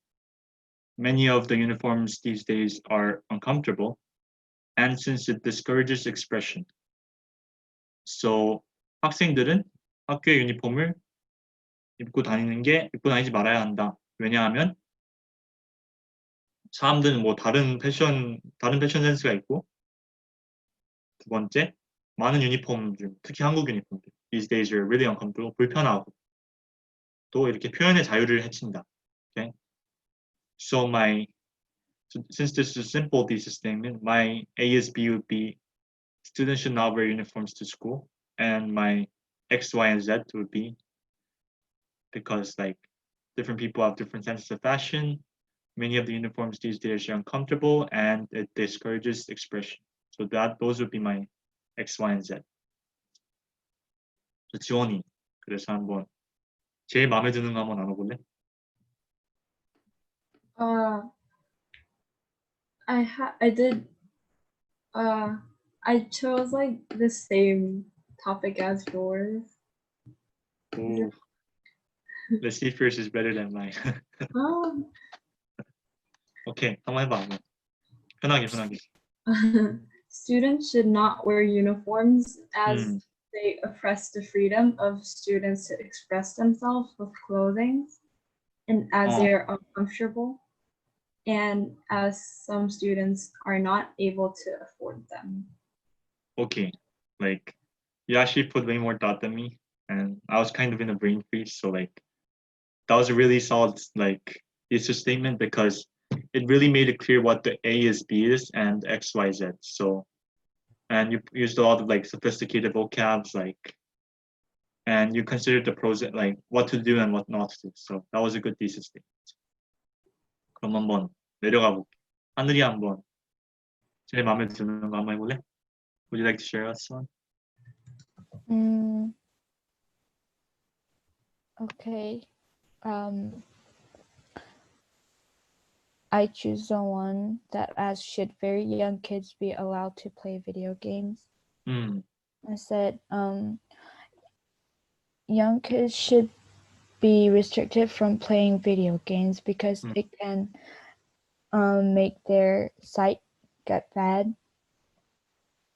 Many of the uniforms these days are uncomfortable, and since it discourages expression. So 학생들은 학교의 유니폼을 입고 다니지 말아야 한다. 왜냐하면 사람들은 뭐 다른 패션 센스가 있고, 두 번째, 많은 유니폼 중, 특히 한국 유니폼들, these days are really uncomfortable, 불편하고, 또 이렇게 표현의 자유를 해친다. Okay? So since this is a simple thesis statement, my A is B would be students should not wear uniforms to school, and my X, Y, and Z would be because like different people have different senses of fashion. Many of the uniforms these days are uncomfortable and it discourages expression. So those would be my X, Y, and Z. 지원이 그래서 한번 제일 마음에 드는 거 한번 나눠볼래? I chose like the same topic as yours. Ooh. Let's see if yours is better than mine. 오케이, 한번 해봐. 편하게. Students should not wear uniforms as they oppress the freedom of students to express themselves with clothing, and as they are uncomfortable, and as some students are not able to afford them. Okay, like you actually put way more thought than me, and I was kind of in a brain freeze. So like that was a really solid like thesis statement because it really made it clear what the A is, B is, and X, Y, Z. So, and you used a lot of like sophisticated vocabs, like, and you considered the pros, like what to do and what not to do. So that was a good thesis statement. 그럼 한번 내려가 볼게. 하늘이 한번 제일 마음에 드는 거 한번 해볼래? Would you like to share us one? Okay. I choose the one that asks, should very young kids be allowed to play video games? I said, young kids should be restricted from playing video games because it can make their sight get bad,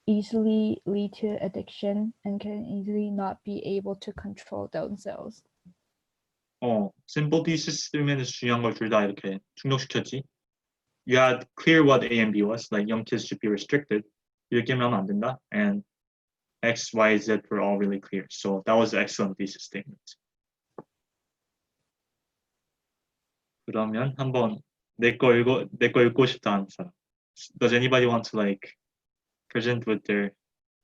easily lead to addiction, and can easily not be able to control themselves. simple thesis 쓰면서 중요한 걸 둘 다 이렇게 충족시켰지. You had clear what A and B was, like young kids should be restricted. 이렇게 하면 안 된다. And X, Y, Z were all really clear. So that was an excellent thesis statement. 그러면 한번 내 거 읽고 싶다 하는 사람. Does anybody want to like present their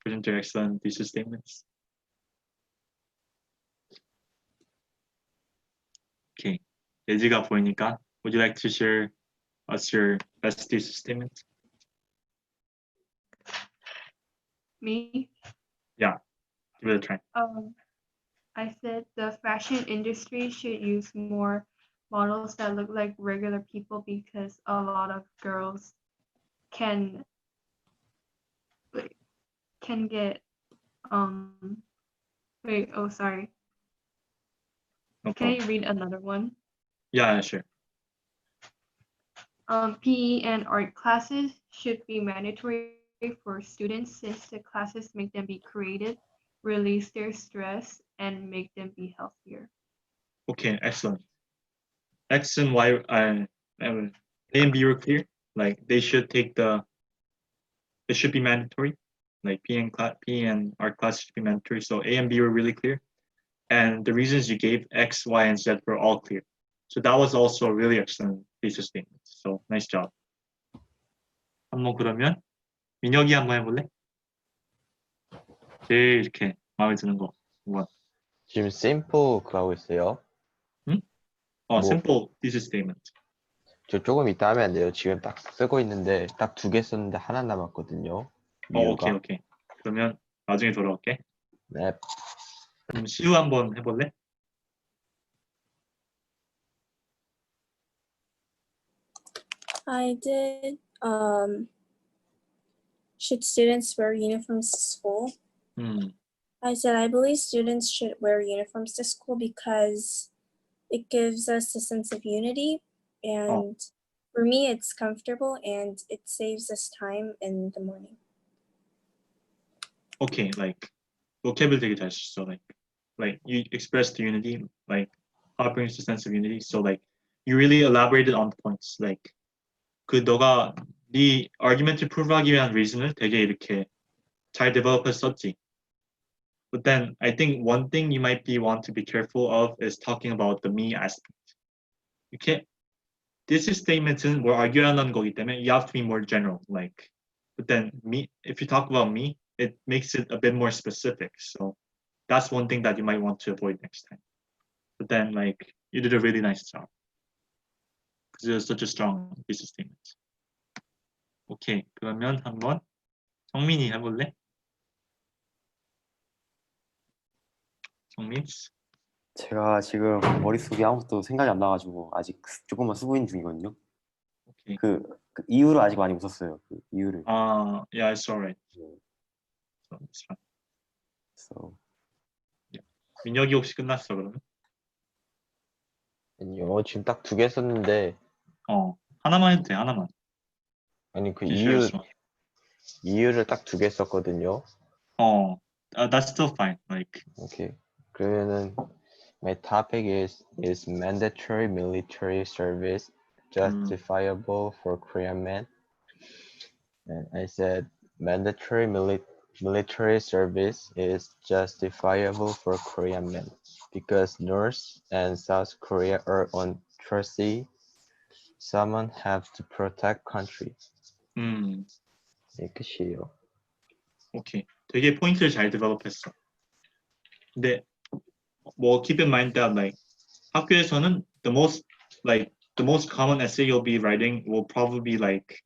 excellent thesis statements? Okay. 예지가 보이니까 would you like to share us your best thesis statement? Me? Yeah, give it a try. I said the fashion industry should use more models that look like regular people because a lot of girls can get sorry. No Can problem. you read another one? Yeah, sure. PE and art classes should be mandatory for students since the classes make them be creative, release their stress, and make them be healthier. Okay, excellent. X and Y A and B were clear. Like they should be mandatory. Like P and art class should be mandatory. So A and B were really clear. And the reasons you gave X, Y, and Z were all clear. So that was also a really excellent thesis statement. So nice job. 한번 그러면 민혁이 한번 해볼래? 제일 이렇게 마음에 드는 거. 뭐? 지금 simple 그거 하고 있어요. 응? simple thesis statement. 저 조금 이따 하면 안 돼요. 지금 딱 쓰고 있는데 딱 2개 썼는데 하나 남았거든요. 이유가. 오케이. 그러면 나중에 돌아올게. 네. 그럼 시우 한번 해볼래? I did. Should students wear uniforms to school? I said I believe students should wear uniforms to school because it gives us a sense of unity, and for me it's comfortable and it saves us time in the morning. Okay, like vocabulary 되게 잘 썼어. Like you expressed the unity, like how it brings the sense of unity. So like you really elaborated on the points. Like 그 너가 네 argument을 prove하기 위한 reason을 되게 이렇게 잘 develop해서 썼지. But then I think one thing you might want to be careful of is talking about the me aspect. You can't. This statement은 뭘 argue하는 거기 때문에 you have to be more general. Like, but then me, if you talk about me, it makes it a bit more specific. So that's one thing that you might want to avoid next time. But then like you did a really nice job because it was such a strong piece of statement. Okay, 그러면 한번 정민이 해볼래? 정민? 제가 지금 머릿속에 아무것도 생각이 안 나가지고 아직 조금만 쓰고 있는 중이거든요. Okay. 그 이유를 아직 많이 못 썼어요. 그 이유를. Yeah, it's alright. So it's fine. So. Yeah. 민혁이 혹시 끝났어 그러면? 아니요, 지금 딱 2개 썼는데. 하나만 해도 돼, 하나만. 아니 그 sure. 이유를 딱 2개 썼거든요. That's still fine. Like. Okay. 그러면은 my topic is mandatory military service justifiable for Korean men? And I said mandatory military service is justifiable for Korean men because North and South Korea are on treaty. Someone have to protect country. 네, 끝이에요. 오케이. 되게 포인트를 잘 디벨롭했어. 근데 뭐 keep in mind that like 학교에서는 the most common essay you'll be writing will probably be like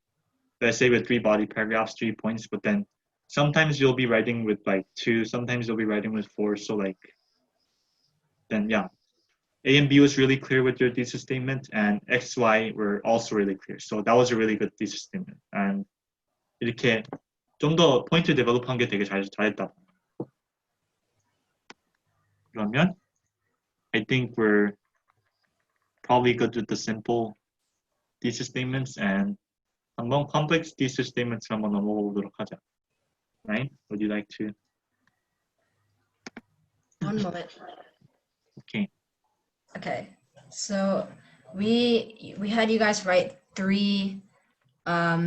the essay with 3 body paragraphs, 3 points, but then sometimes you'll be writing with like 2, sometimes you'll be writing with 4. So like then yeah. A and B was really clear with your thesis statement, and X, Y were also really clear. So that was a really good thesis statement. And 이렇게 좀 더 포인트 데벨롭한 게 되게 잘했다. 그러면 I think we're probably good with the simple thesis statements, and 한번 complex thesis statements 한번 넘어가 보도록 하자. Right? Would you like to? One moment. Okay. Okay. So we had you guys write 3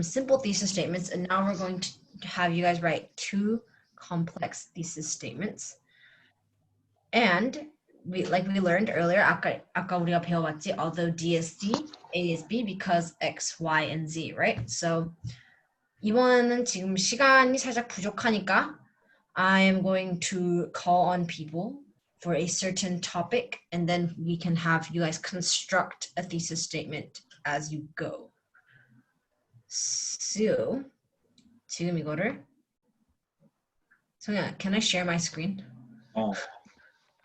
simple thesis statements, and now we're going to have you guys write 2 complex thesis statements. And we learned earlier, 아까 우리가 배워봤지, although D is D, A is B because X, Y, and Z, right? So 이번에는 지금 시간이 살짝 부족하니까 I am going to call on people for a certain topic, and then we can have you guys construct a thesis statement as you go. So 지금 이거를 성현, can I share my screen?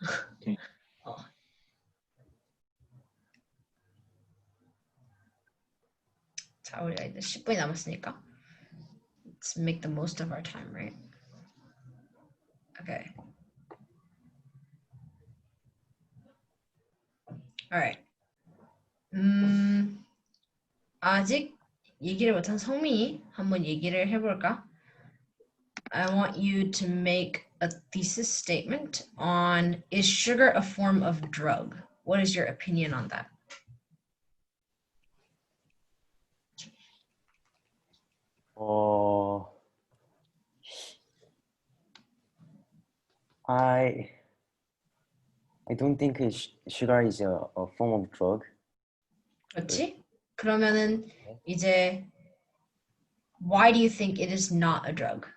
Okay. 자, 우리가 이제 10분이 남았으니까 let's make the most of our time, right? Okay. All right. 아직 얘기를 못한 성민이 한번 얘기를 해볼까? I want you to make a thesis statement on, is sugar a form of drug? What is your opinion on that? I don't think sugar is a form of drug. 그렇지? 그러면은 이제 why do you think it is not a drug?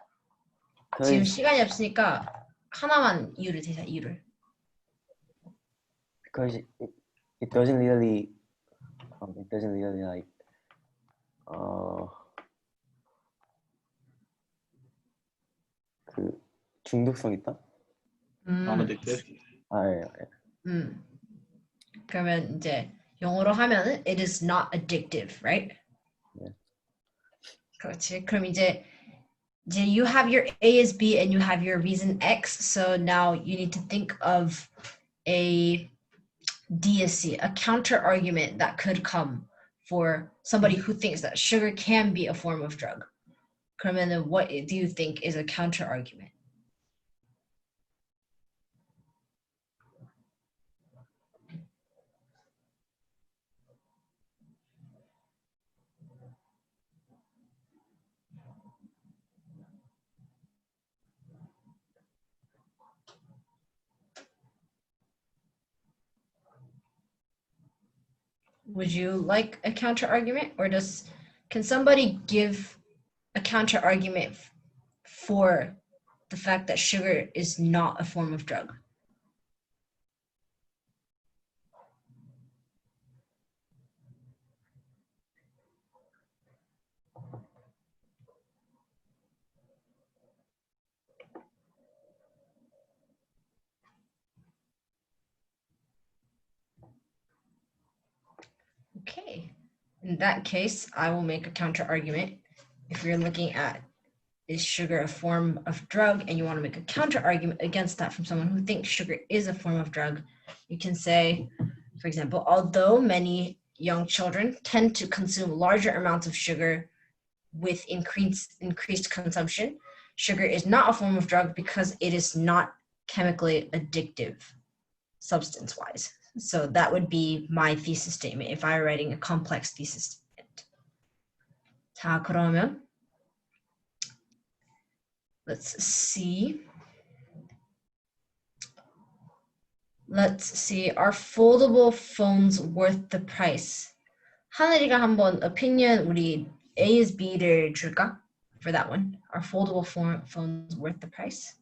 지금 시간이 없으니까 하나만 이유를 대자, 이유를. Because it doesn't really like 그 중독성 있다? Addictive. 예. 그러면 이제 영어로 하면은 it is not addictive, right? 그렇지. 그럼 이제 you have your A is B and you have your reason X. So now you need to think of a D is C, a counter argument that could come for somebody who thinks that sugar can be a form of drug. 그러면은 what do you think is a counter argument? Would you like a counter argument, or can somebody give a counter argument for the fact that sugar is not a form of drug? Okay, in that case, I will make a counter argument. If you're looking at is sugar a form of drug and you want to make a counter argument against that from someone who thinks sugar is a form of drug, you can say, for example, although many young children tend to consume larger amounts of sugar with increased consumption, sugar is not a form of drug because it is not chemically addictive substance-wise. So that would be my thesis statement if I were writing a complex thesis statement. 자, 그러면 let's see. Are foldable phones worth the price? 하늘이가 한번 opinion 우리 A is B를 줄까? For that one. Are foldable phones worth the price?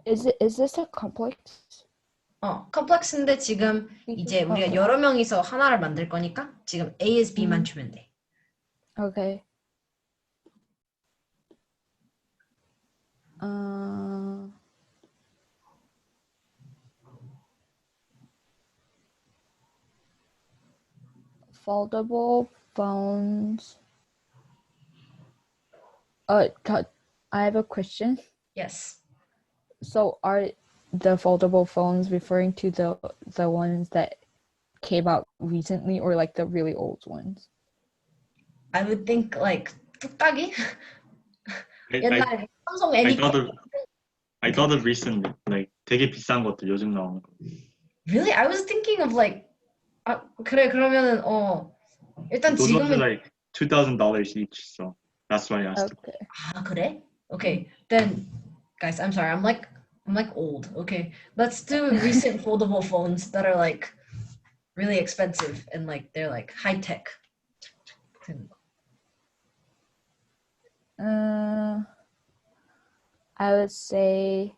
Is this a complex? 컴플렉스인데 지금 이제 우리가 여러 명이서 하나를 만들 거니까 지금 A is B만 주면 돼. Okay. Foldable phones. I have a question. Yes. So are the foldable phones referring to the ones that came out recently or like the really old ones? I would think like 뚝딱이? 옛날 삼성 애니까. I thought of recently, like 되게 비싼 것들 요즘 나오는 거. Really? I was thinking of like 그래 그러면은 일단 Those ones 지금은 are like $2,000 each, so that's why I asked. Okay. 그래? Okay, then guys, I'm sorry. I'm like old. Okay, let's do recent foldable phones that are like really expensive and like they're like high tech. I would say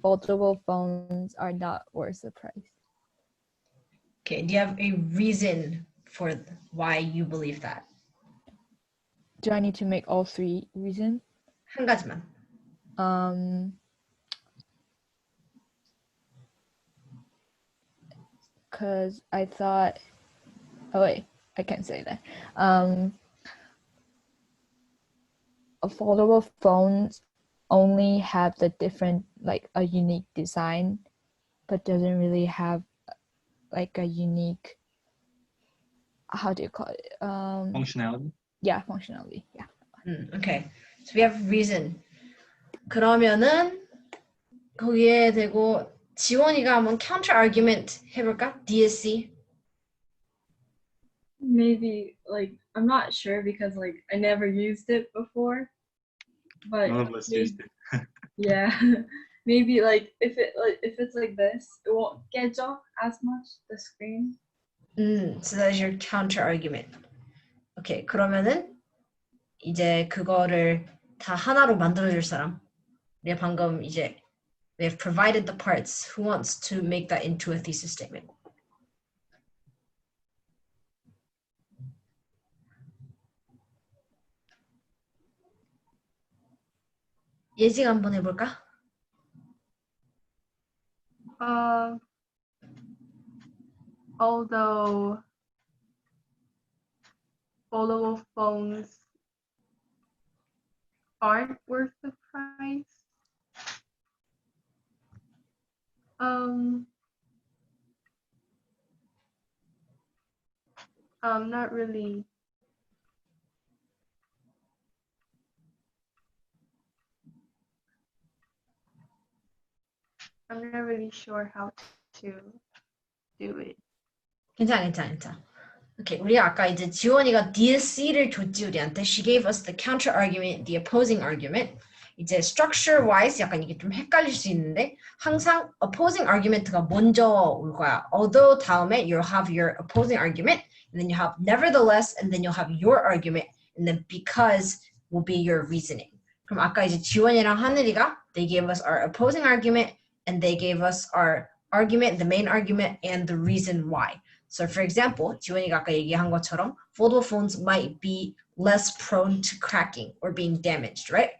foldable phones are not worth the price. Okay, do you have a reason for why you believe that? Do I need to make all three reasons? 한 가지만. Because I thought, oh wait, I can't say that. Foldable phones only have the different, like a unique design, but doesn't really have like a unique, how do you call it? Functionality? Yeah, functionality. Yeah. Okay, so we have reason. 그러면은 거기에 대고 지원이가 한번 counter argument 해볼까? DSC. Maybe like I'm not sure because like I never used it before. But None of us used it. Yeah, maybe like if it's like this, it won't 깨져 as much the screen. So that's your counter argument. Okay, 그러면은 이제 그거를 다 하나로 만들어줄 사람. 우리가 방금 이제 we have provided the parts. Who wants to make that into a thesis statement? 예지가 한번 해볼까? Although foldable phones aren't worth the price, not really. I'm not really sure how to do it. 괜찮아. 오케이, 우리가 아까 이제 지원이가 DC를 줬지 우리한테. She gave us the counter argument, the opposing argument. 이제 structure wise 약간 이게 좀 헷갈릴 수 있는데 항상 opposing argument가 먼저 올 거야. Although 다음에 you'll have your opposing argument, and then you have nevertheless, and then you'll have your argument, and then because will be your reasoning. 그럼 아까 이제 지원이랑 하늘이가 they gave us our opposing argument, and they gave us our argument, the main argument, and the reason why. So for example, 지원이가 아까 얘기한 것처럼 foldable phones might be less prone to cracking or being damaged, right?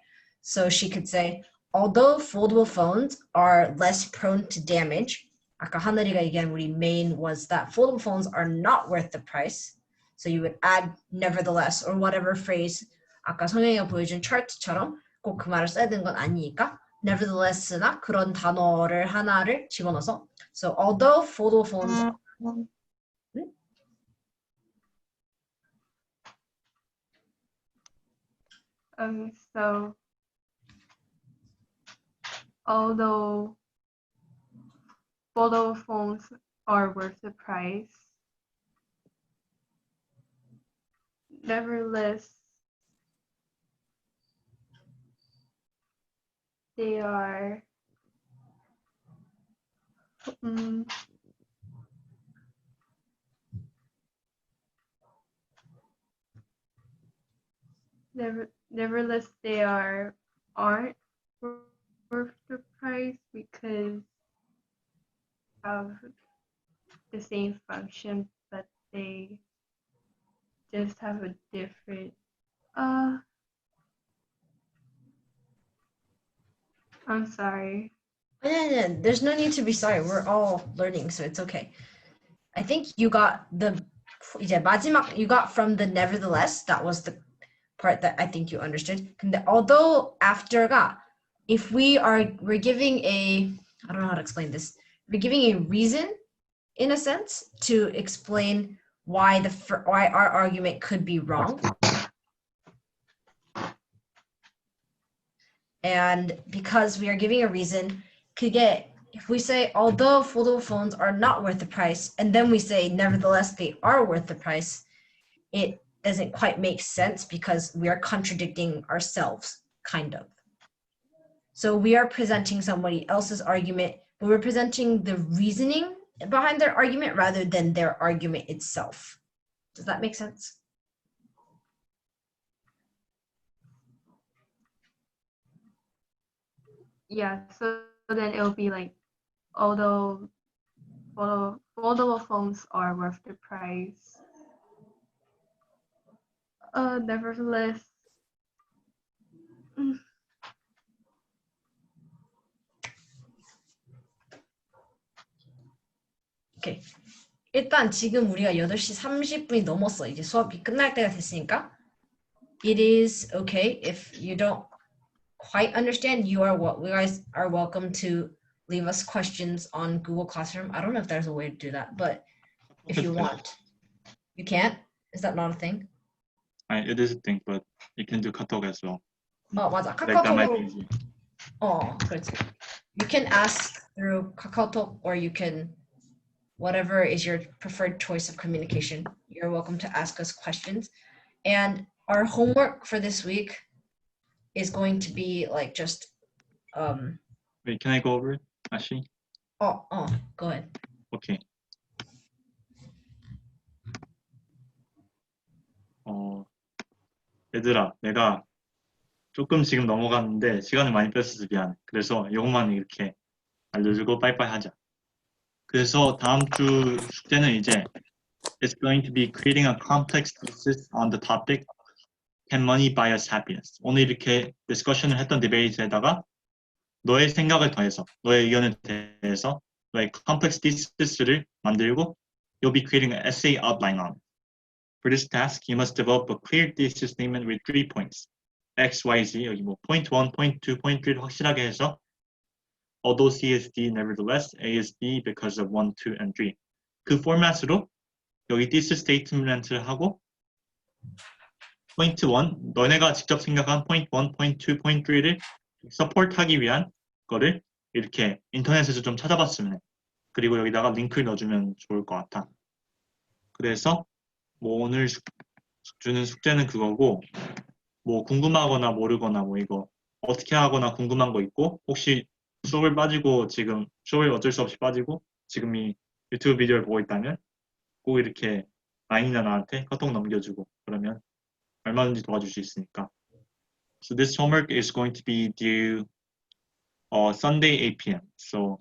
So she could say, although foldable phones are less prone to damage, 아까 하늘이가 얘기한 우리 main was that foldable phones are not worth the price. So you would add nevertheless or whatever phrase 아까 성현이가 보여준 차트처럼 꼭 그 말을 써야 되는 건 아니니까 nevertheless나 그런 단어를 하나를 집어넣어서 so although foldable phones So although foldable phones are worth the price, nevertheless, they are nevertheless they aren't worth the price because of the same function, but they just have a different I'm sorry. 아니, there's no need to be sorry. We're all learning, so it's okay. I think you got 이제 마지막 you got from the nevertheless. That was the part that I think you understood. 근데 although after가 if we're giving a I don't know how to explain this. We're giving a reason in a sense to explain why our argument could be wrong. And because we are giving a reason, if we say, although foldable phones are not worth the price, and then we say, nevertheless, they are worth the price, it doesn't quite make sense because we are contradicting ourselves, kind of. So we are presenting somebody else's argument, but we're presenting the reasoning behind their argument rather than their argument itself. Does that make sense? Yeah, so then it'll be like, although foldable phones are worth the price, nevertheless, 오케이. 일단 지금 우리가 8시 30분이 넘었어. 이제 수업이 끝날 때가 됐으니까. It is okay if you don't quite understand. You guys are welcome to leave us questions on Google Classroom. I don't know if there's a way to do that, but if you want. You can't? Is that not a thing? It is a thing, but you can do 카톡 as well. 맞아. Like that might be 카카오톡으로. easy. 그렇지. You can ask through 카카오톡 or you can whatever is your preferred choice of communication. You're welcome to ask us questions. And our homework for this week is going to be like just Wait, can I go over it, Ashi? go ahead. Okay. 얘들아, 내가 조금 지금 넘어갔는데 시간을 많이 뺐어서 미안. 그래서 이것만 이렇게 알려주고 빠이빠이 하자. 그래서 다음 주 숙제는 이제 It's going to be creating a complex thesis on the topic Can money buy us happiness? 오늘 이렇게 디스커션을 했던 디베이트에다가 너의 생각을 더해서 너의 의견을 대해서 like complex thesis를 만들고 you'll be creating an essay outline on it. For this task, you must develop a clear thesis statement with 3 points. X, Y, Z, 여기 뭐 point 1, point 2, point 3를 확실하게 해서 although C is D, nevertheless, A is B because of 1, 2, and 3. 그 포맷으로 여기 thesis statement을 하고 point 1, 너네가 직접 생각한 point 1, point 2, point 3를 서포트하기 위한 거를 이렇게 인터넷에서 좀 찾아봤으면 해. 그리고 여기다가 링크를 넣어주면 좋을 것 같아. 그래서 뭐 오늘 주는 숙제는 그거고 뭐 궁금하거나 모르거나 뭐 이거 어떻게 하거나 궁금한 거 있고 혹시 수업을 빠지고 지금 수업을 어쩔 수 없이 빠지고 지금 이 유튜브 비디오를 보고 있다면 꼭 이렇게 라인이나 나한테 카톡 넘겨주고 그러면 얼마든지 도와줄 수 있으니까. So this homework is going to be due Sunday 8 p.m. So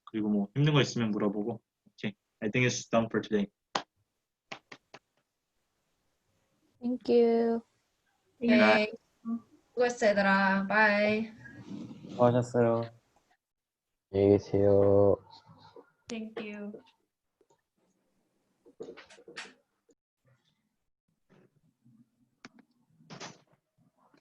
그리고 뭐 힘든 거 있으면 물어보고. Okay, I think it's done for today. Thank you. 네. 수고했어 얘들아. 바이. 수고하셨어요. 안녕히 계세요. Thank you.